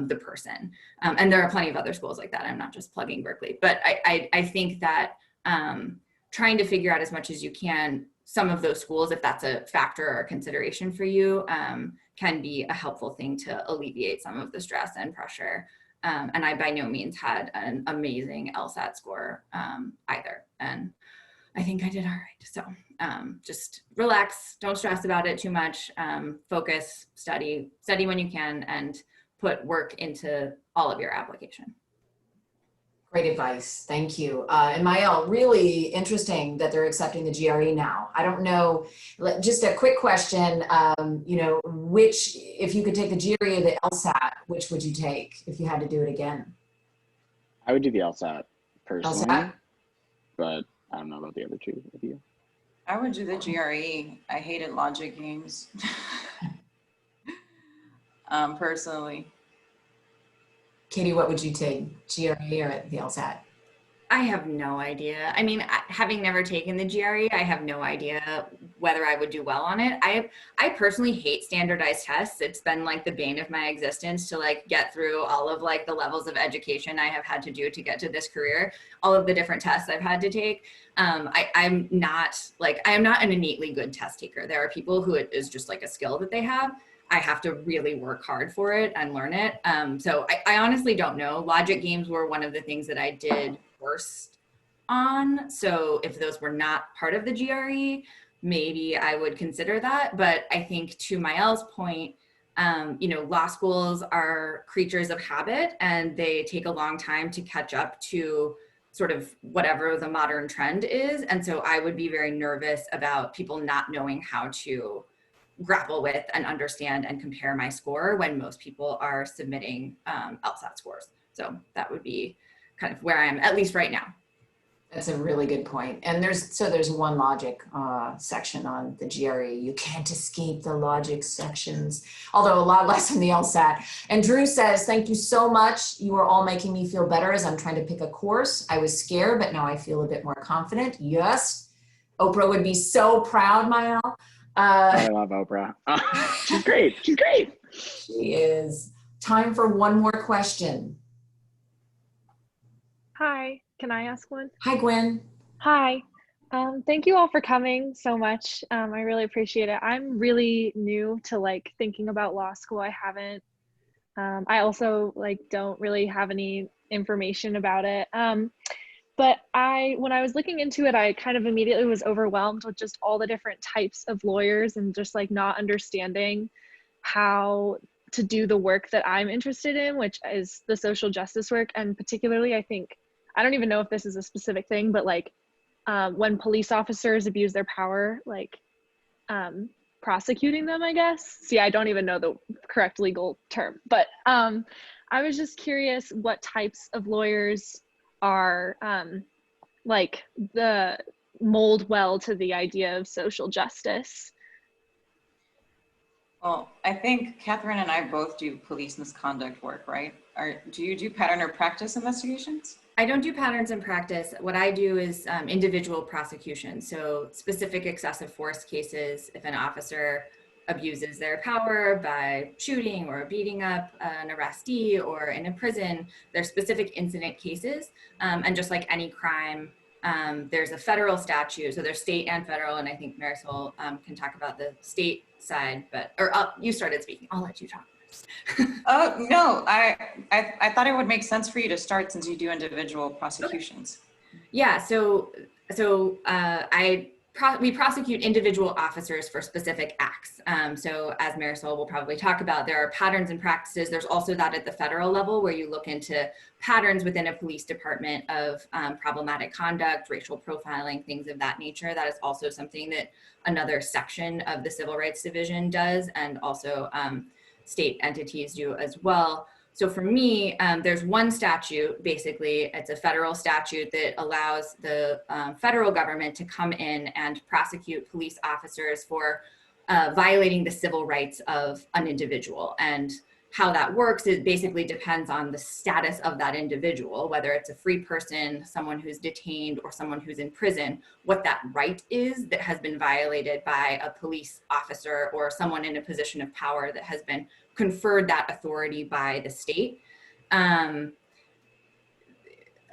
the person. And there are plenty of other schools like that. I'm not just plugging Berkeley, but I think that trying to figure out as much as you can, some of those schools, if that's a factor or a consideration for you, can be a helpful thing to alleviate some of the stress and pressure. And I by no means had an amazing LSAT score either. And I think I did all right. So just relax, don't stress about it too much, focus, study when you can, and put work into all of your application. Great advice. Thank you. And Myell, really interesting that they're accepting the GRE now. I don't know, just a quick question, you know, if you could take the GRE or the LSAT, which would you take if you had to do it again? I would do the LSAT personally, LSAT? but I don't know about the other two of you. I would do the GRE. I hated logic games. Personally. Katie, what would you take, GRE or the LSAT? I have no idea. I mean, having never taken the GRE, I have no idea whether I would do well on it. I personally hate standardized tests. It's been like the bane of my existence to like get through all of like the levels of education I have had to do to get to this career, all of the different tests I've had to take. I am not an innately good test taker. There are people who it is just like a skill that they have. I have to really work hard for it and learn it. So I honestly don't know. Logic games were one of the things that I did worst on. So if those were not part of the GRE, maybe I would consider that. But I think to Myell's point, you know, law schools are creatures of habit, and they take a long time to catch up to sort of whatever the modern trend is. And so I would be very nervous about people not knowing how to grapple with and understand and compare my score when most people are submitting LSAT scores. So that would be kind of where I am, at least right now. That's a really good point. And there's one logic section on the GRE. You can't escape the logic sections, although a lot less in the LSAT. And Drew says, thank you so much. You are all making me feel better as I'm trying to pick a course. I was scared, but now I feel a bit more confident. Yes. Oprah would be so proud, Myell. I love Oprah. She's great. She's great. She is. Time for one more question. Hi, can I ask one? Hi, Gwen. Hi. Thank you all for coming so much. I really appreciate it. I'm really new to like thinking about law school. I haven't. I also like don't really have any information about it. But when I was looking into it, I kind of immediately was overwhelmed with just all the different types of lawyers and just like not understanding how to do the work that I'm interested in, which is the social justice work. And particularly, I think, I don't even know if this is a specific thing, but like when police officers abuse their power, like prosecuting them, I guess. See, I don't even know the correct legal term, but I was just curious what types of lawyers are like the mold well to the idea of social justice. Well, I think Catherine and I both do police misconduct work, right? Do you do pattern or practice investigations? I don't do patterns in practice. What I do is individual prosecution. So specific excessive force cases, if an officer abuses their power by shooting or beating up an arrestee or in a prison, there's specific incident cases. And just like any crime, there's a federal statute. So there's state and federal. And I think Marisol can talk about the state side, or you started speaking. I'll let you talk. Oh, no, I thought it would make sense for you to start since you do individual prosecutions. Yeah, so we prosecute individual officers for specific acts. So as Marisol will probably talk about, there are patterns and practices. There's also that at the federal level where you look into patterns within a police department of problematic conduct, racial profiling, things of that nature. That is also something that another section of the Civil Rights Division does, and also state entities do as well. So for me, there's one statute, basically, it's a federal statute that allows the federal government to come in and prosecute police officers for violating the civil rights of an individual. And how that works, it basically depends on the status of that individual, whether it's a free person, someone who's detained, or someone who's in prison, what that right is that has been violated by a police officer or someone in a position of power that has been conferred that authority by the state.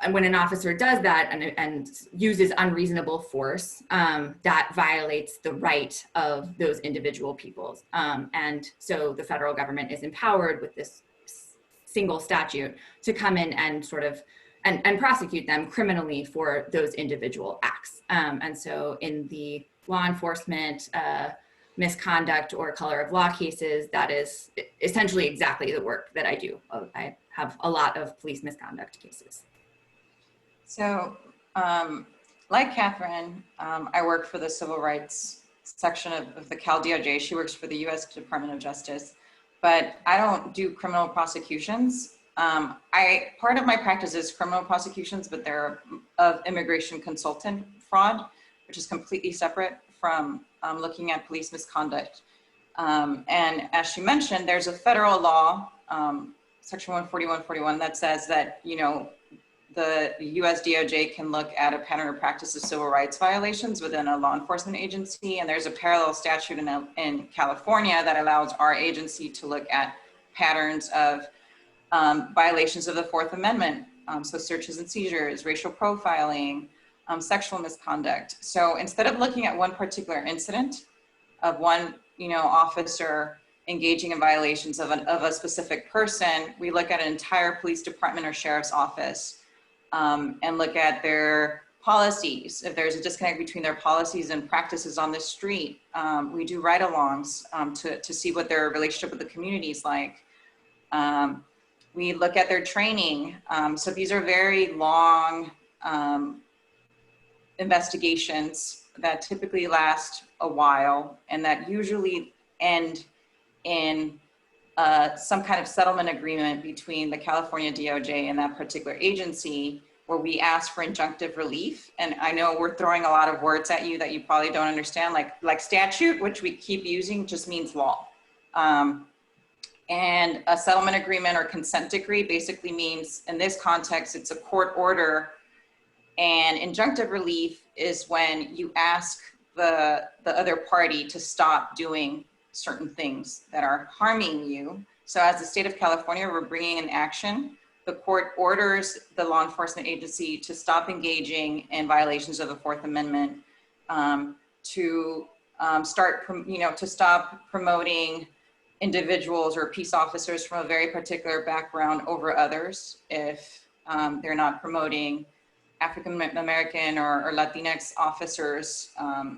And when an officer does that and uses unreasonable force, that violates the right of those individual peoples. And so the federal government is empowered with this single statute to come in and sort of, and prosecute them criminally for those individual acts. And so in the law enforcement, misconduct or color of law cases, that is essentially exactly the work that I do. I have a lot of police misconduct cases. So like Catherine, I work for the civil rights section of the Cal DOJ. She works for the US Department of Justice, but I don't do criminal prosecutions. Part of my practice is criminal prosecutions, but they're of immigration consultant fraud, which is completely separate from looking at police misconduct. And as she mentioned, there's a federal law, section 14141, that says that, you know, the US DOJ can look at a pattern or practice of civil rights violations within a law enforcement agency. And there's a parallel statute in California that allows our agency to look at patterns of violations of the Fourth Amendment. So searches and seizures, racial profiling, sexual misconduct. So instead of looking at one particular incident of one, you know, officer engaging in violations of a specific person, we look at an entire police department or sheriff's office and look at their policies. If there's a disconnect between their policies and practices on the street, we do ride-alongs to see what their relationship with the community is like. We look at their training. So these are very long investigations that typically last a while and that usually end in some kind of settlement agreement between the California DOJ and that particular agency, where we ask for injunctive relief. And I know we're throwing a lot of words at you that you probably don't understand, like statute, which we keep using, just means law. And a settlement agreement or consent decree basically means, in this context, it's a court order. And injunctive relief is when you ask the other party to stop doing certain things that are harming you. So as the state of California, we're bringing an action. The court orders the law enforcement agency to stop engaging in violations of the Fourth Amendment, to stop promoting individuals or peace officers from a very particular background over others if they're not promoting African American or Latinx officers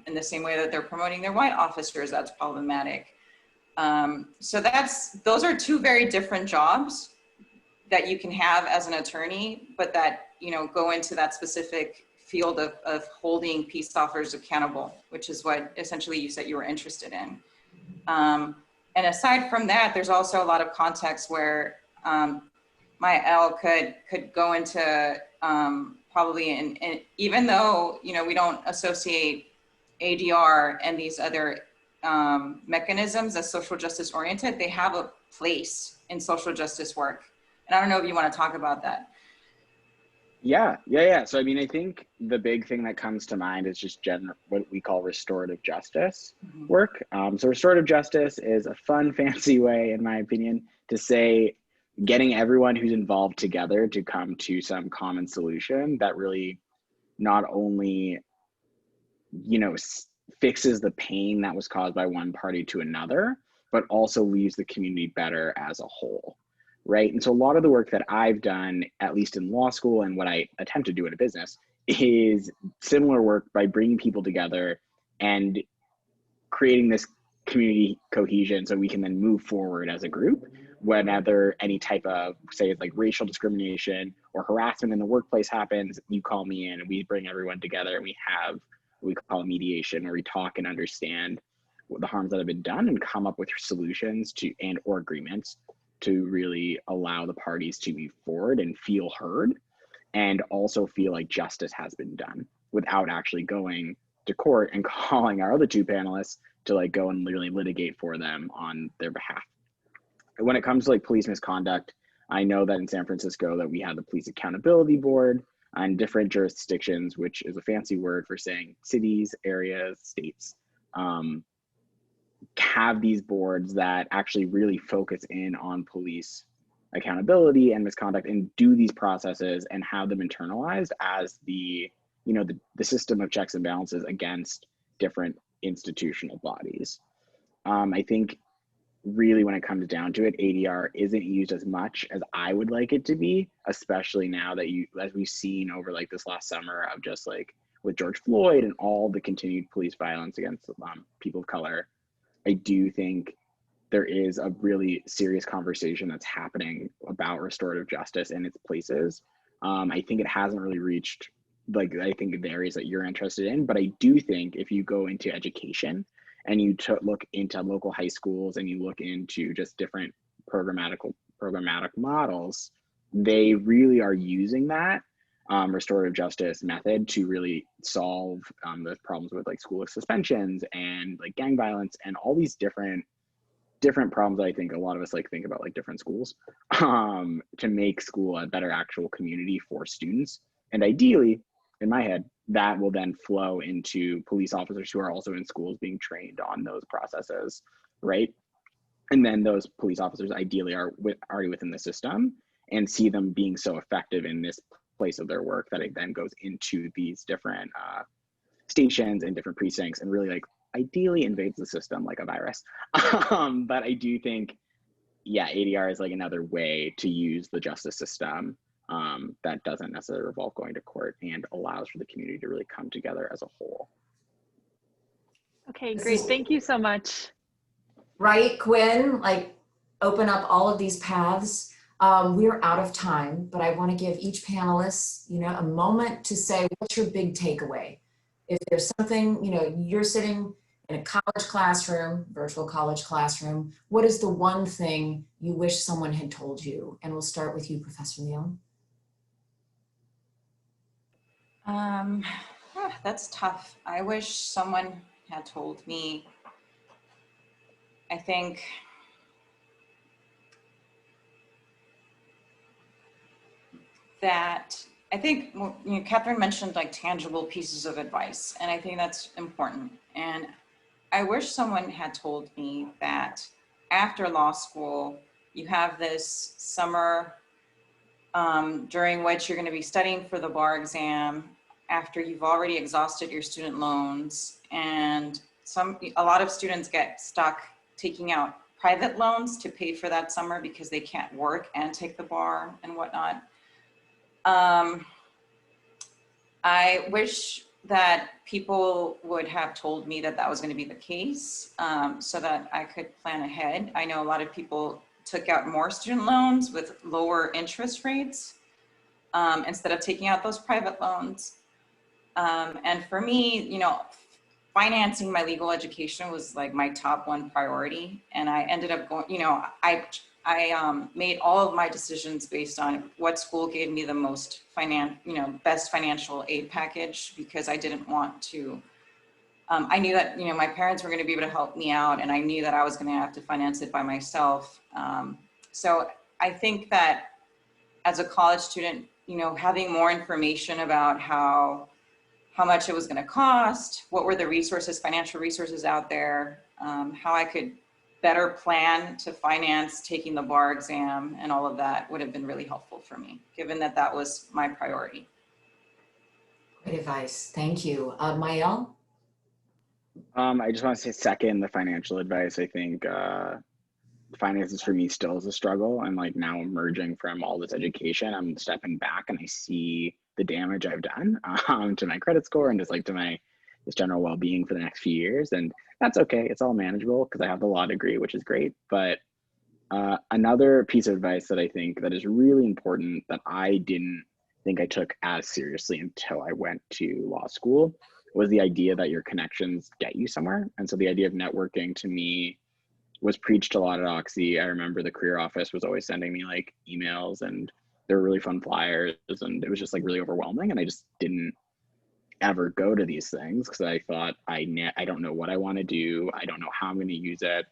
in the same way that they're promoting their white officers, that's problematic. So those are two very different jobs that you can have as an attorney, but that, you know, go into that specific field of holding peace officers accountable, which is what essentially you said you were interested in. And aside from that, there's also a lot of context where Myell could go into probably, and even though, you know, we don't associate ADR and these other mechanisms as social justice oriented, they have a place in social justice work. And I don't know if you want to talk about that. Yeah. So, I mean, I think the big thing that comes to mind is just what we call restorative justice work. So restorative justice is a fun, fancy way, in my opinion, to say getting everyone who's involved together to come to some common solution that really not only, you know, fixes the pain that was caused by one party to another, but also leaves the community better as a whole. Right. And so a lot of the work that I've done, at least in law school, and what I attempt to do in a business, is similar work by bringing people together and creating this community cohesion so we can then move forward as a group whenever any type of, say, like racial discrimination or harassment in the workplace happens. You call me in and we bring everyone together and we have what we call mediation, where we talk and understand the harms that have been done and come up with solutions to or agreements to really allow the parties to move forward and feel heard, and also feel like justice has been done without actually going to court and calling our other two panelists to like go and literally litigate for them on their behalf. When it comes to like police misconduct, I know that in San Francisco that we have the Police Accountability Board and different jurisdictions, which is a fancy word for saying cities, areas, states, have these boards that actually really focus in on police accountability and misconduct and do these processes and have them internalized as the, you know, the system of checks and balances against different institutional bodies. I think really when it comes down to it, ADR isn't used as much as I would like it to be, especially now that as we've seen over like this last summer of just like with George Floyd and all the continued police violence against people of color. I do think there is a really serious conversation that's happening about restorative justice and its places. I think it hasn't really reached, like, I think the areas that you're interested in, but I do think if you go into education and you look into local high schools and you look into just different programmatic models, they really are using that restorative justice method to really solve the problems with like school suspensions and like gang violence and all these different problems that I think a lot of us like think about, like different schools, to make school a better actual community for students. And ideally, in my head, that will then flow into police officers who are also in schools being trained on those processes, right? And then those police officers ideally are already within the system and see them being so effective in this place of their work that it then goes into these different stations and different precincts and really like ideally invades the system like a virus. But I do think, yeah, ADR is like another way to use the justice system that doesn't necessarily involve going to court and allows for the community to really come together as a whole. Okay, great. Thank you so much. Right, Quinn, like open up all of these paths. We're out of time, but I want to give each panelist, you know, a moment to say, what's your big takeaway? If there's something, you know, you're sitting in a college classroom, virtual college classroom, what is the one thing you wish someone had told you? And we'll start with you, Professor Myell. That's tough. I wish someone had told me, I think, you know, Catherine mentioned like tangible pieces of advice, and I think that's important. And I wish someone had told me that after law school, you have this summer during which you're going to be studying for the bar exam after you've already exhausted your student loans. And a lot of students get stuck taking out private loans to pay for that summer because they can't work and take the bar and whatnot. I wish that people would have told me that that was going to be the case, so that I could plan ahead. I know a lot of people took out more student loans with lower interest rates instead of taking out those private loans. And for me, you know, financing my legal education was like my top one priority. And I ended up going, you know, I made all of my decisions based on what school gave me the most best financial aid package, because I didn't want to, I knew that, you know, my parents were going to be able to help me out, and I knew that I was going to have to finance it by myself. So I think that as a college student, you know, having more information about how much it was going to cost, what were the resources, financial resources out there, how I could better plan to finance taking the bar exam and all of that would have been really helpful for me, given that that was my priority. Great advice. Thank you. Myell? I just want to say second, the financial advice. I think finances for me still is a struggle. I'm like now emerging from all this education. I'm stepping back and I see the damage I've done to my credit score and just like to my just general well-being for the next few years. And that's okay. It's all manageable because I have the law degree, which is great. But another piece of advice that I think that is really important that I didn't think I took as seriously until I went to law school was the idea that your connections get you somewhere. And so the idea of networking to me was preached a lot at Oxy. I remember the career office was always sending me like emails, and they were really fun flyers, and it was just like really overwhelming. And I just didn't ever go to these things because I thought I don't know what I want to do. I don't know how I'm going to use it.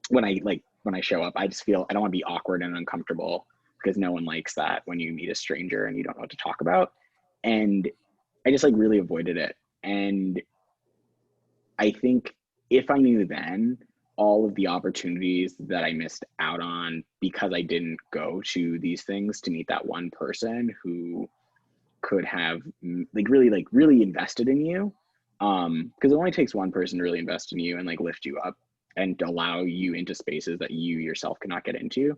When I show up, I just feel I don't want to be awkward and uncomfortable because no one likes that when you meet a stranger and you don't know what to talk about. And I just like really avoided it. And I think if I knew then all of the opportunities that I missed out on because I didn't go to these things to meet that one person who could have really invested in you, because it only takes one person to really invest in you and like lift you up and allow you into spaces that you yourself cannot get into,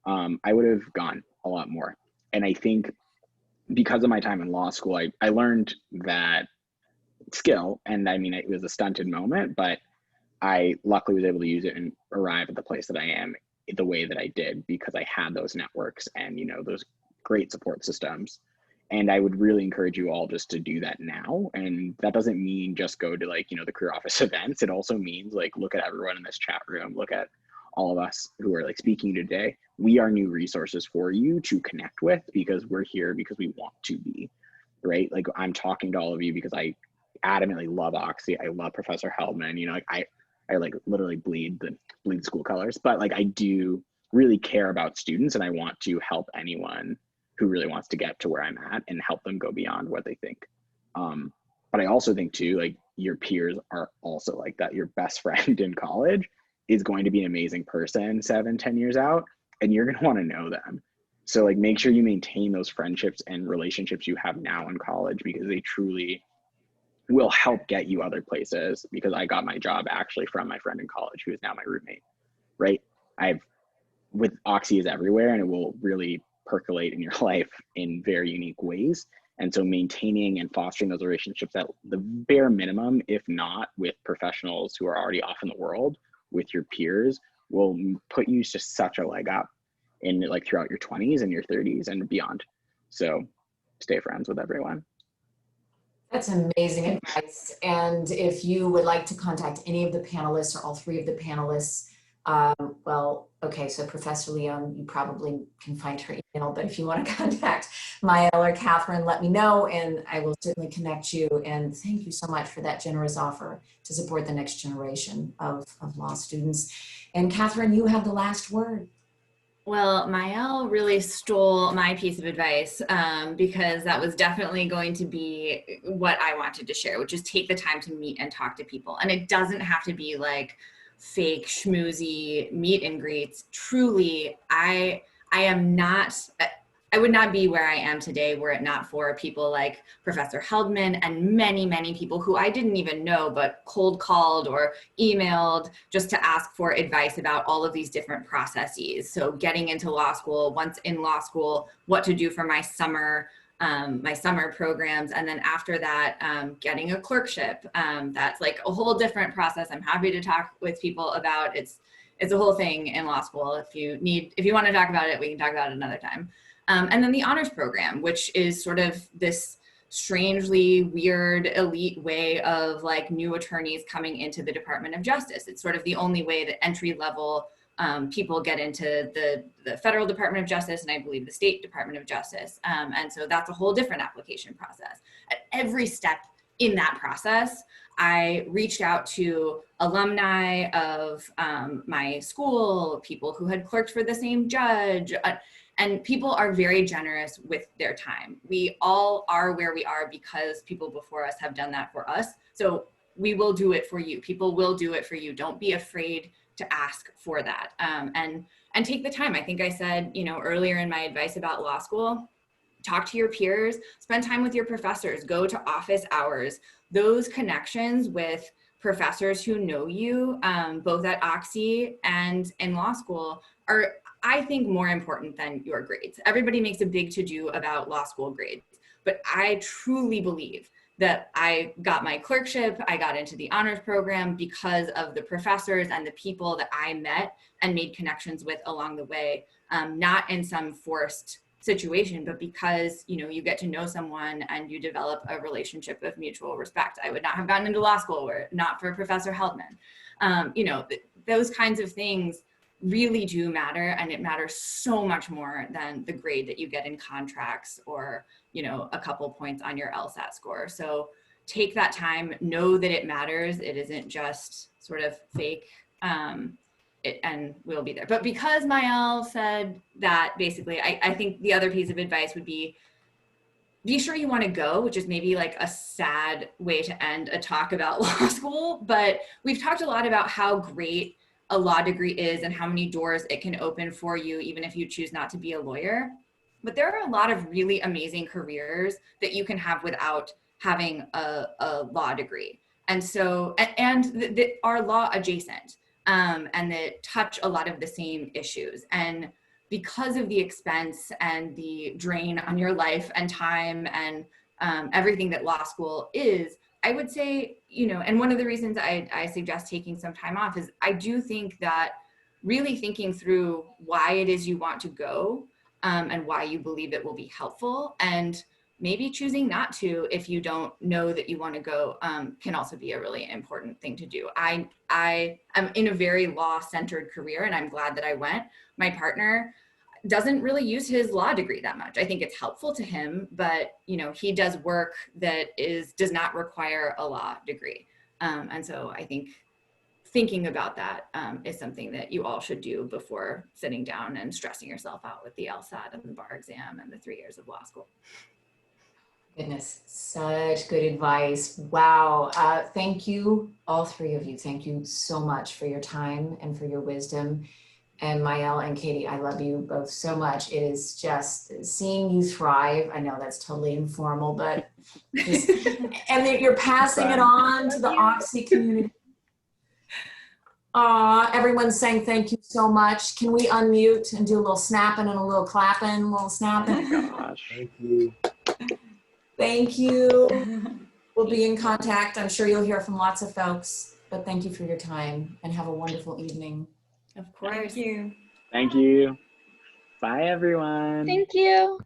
I would have gone a lot more. And I think because of my time in law school, I learned that skill, and I mean it was a stunted moment, but I luckily was able to use it and arrive at the place that I am the way that I did because I had those networks and, you know, those great support systems. And I would really encourage you all just to do that now. And that doesn't mean just go to like, you know, the career office events. It also means like, look at everyone in this chat room, look at all of us who are like speaking today. We are new resources for you to connect with because we're here because we want to be, right? Like I'm talking to all of you because I adamantly love Oxy. I love Professor Heldman. You know, like I like literally bleed school colors, but like I do really care about students and I want to help anyone who really wants to get to where I'm at and help them go beyond what they think. But I also think too, like your peers are also like that. Your best friend in college is going to be an amazing person 7-10 years out, and you're going to want to know them. So like make sure you maintain those friendships and relationships you have now in college because they truly will help get you other places, because I got my job actually from my friend in college who is now my roommate, right? With Oxy is everywhere and it will really percolate in your life in very unique ways. And so maintaining and fostering those relationships at the bare minimum, if not with professionals who are already off in the world, with your peers, will put you just such a leg up in like throughout your 20s and your 30s and beyond. So stay friends with everyone. That's amazing advice. And if you would like to contact any of the panelists or all three of the panelists, well, okay, so Professor Leon, you probably can find her email, but if you want to contact Myell or Catherine, let me know and I will certainly connect you. And thank you so much for that generous offer to support the next generation of law students. And Catherine, you have the last word. Well, Myell really stole my piece of advice because that was definitely going to be what I wanted to share, which is take the time to meet and talk to people. And it doesn't have to be like fake schmoozy meet and greets. Truly, I would not be where I am today were it not for people like Professor Heldman and many, many people who I didn't even know, but cold called or emailed just to ask for advice about all of these different processes. So getting into law school, once in law school, what to do for my summer, my summer programs. And then after that, getting a clerkship. That's like a whole different process. I'm happy to talk with people about it's a whole thing in law school. If you want to talk about it, we can talk about it another time. And then the honors program, which is sort of this strangely weird elite way of like new attorneys coming into the Department of Justice. It's sort of the only way that entry level people get into the federal Department of Justice, and I believe the state Department of Justice. And so that's a whole different application process. At every step in that process, I reached out to alumni of my school, people who had clerked for the same judge, and people are very generous with their time. We all are where we are because people before us have done that for us. So we will do it for you. People will do it for you. Don't be afraid to ask for that. And take the time. I think I said, earlier in my advice about law school, talk to your peers, spend time with your professors, go to office hours. Those connections with professors who know you, both at Oxy and in law school, are, I think, more important than your grades. Everybody makes a big to-do about law school grades, but I truly believe that I got my clerkship, I got into the honors program because of the professors and the people that I met and made connections with along the way, not in some forced situation, but because, you get to know someone and you develop a relationship of mutual respect. I would not have gotten into law school were it not for Professor Heldman. Those kinds of things really do matter, and it matters so much more than the grade that you get in contracts or, a couple points on your LSAT score. So take that time, know that it matters. It isn't just sort of fake, and we'll be there. But because Myell said that, basically, I think the other piece of advice would be sure you want to go, which is maybe like a sad way to end a talk about law school. But we've talked a lot about how great a law degree is and how many doors it can open for you, even if you choose not to be a lawyer. But there are a lot of really amazing careers that you can have without having a law degree. And so, and that are law adjacent, and that touch a lot of the same issues. And because of the expense and the drain on your life and time and everything that law school is, I would say, and one of the reasons I suggest taking some time off is I do think that really thinking through why it is you want to go, and why you believe it will be helpful, and maybe choosing not to if you don't know that you want to go, can also be a really important thing to do. I am in a very law-centered career, and I'm glad that I went. My partner doesn't really use his law degree that much. I think it's helpful to him, but he does work that does not require a law degree. And so I think thinking about that is something that you all should do before sitting down and stressing yourself out with the LSAT and the bar exam and the 3 years of law school. Goodness, such good advice. Wow. Thank you, all three of you. Thank you so much for your time and for your wisdom. And Myell and Katie, I love you both so much. It is just seeing you thrive. I know that's totally informal, but just, and that you're passing it on to the Oxy community. Everyone's saying thank you so much. Can we unmute and do a little snapping and a little clapping, a little snapping? Oh my gosh. Thank you. Thank you. We'll be in contact. I'm sure you'll hear from lots of folks, but thank you for your time and have a wonderful evening. Of course. Thank you. Thank you. Bye, everyone. Thank you.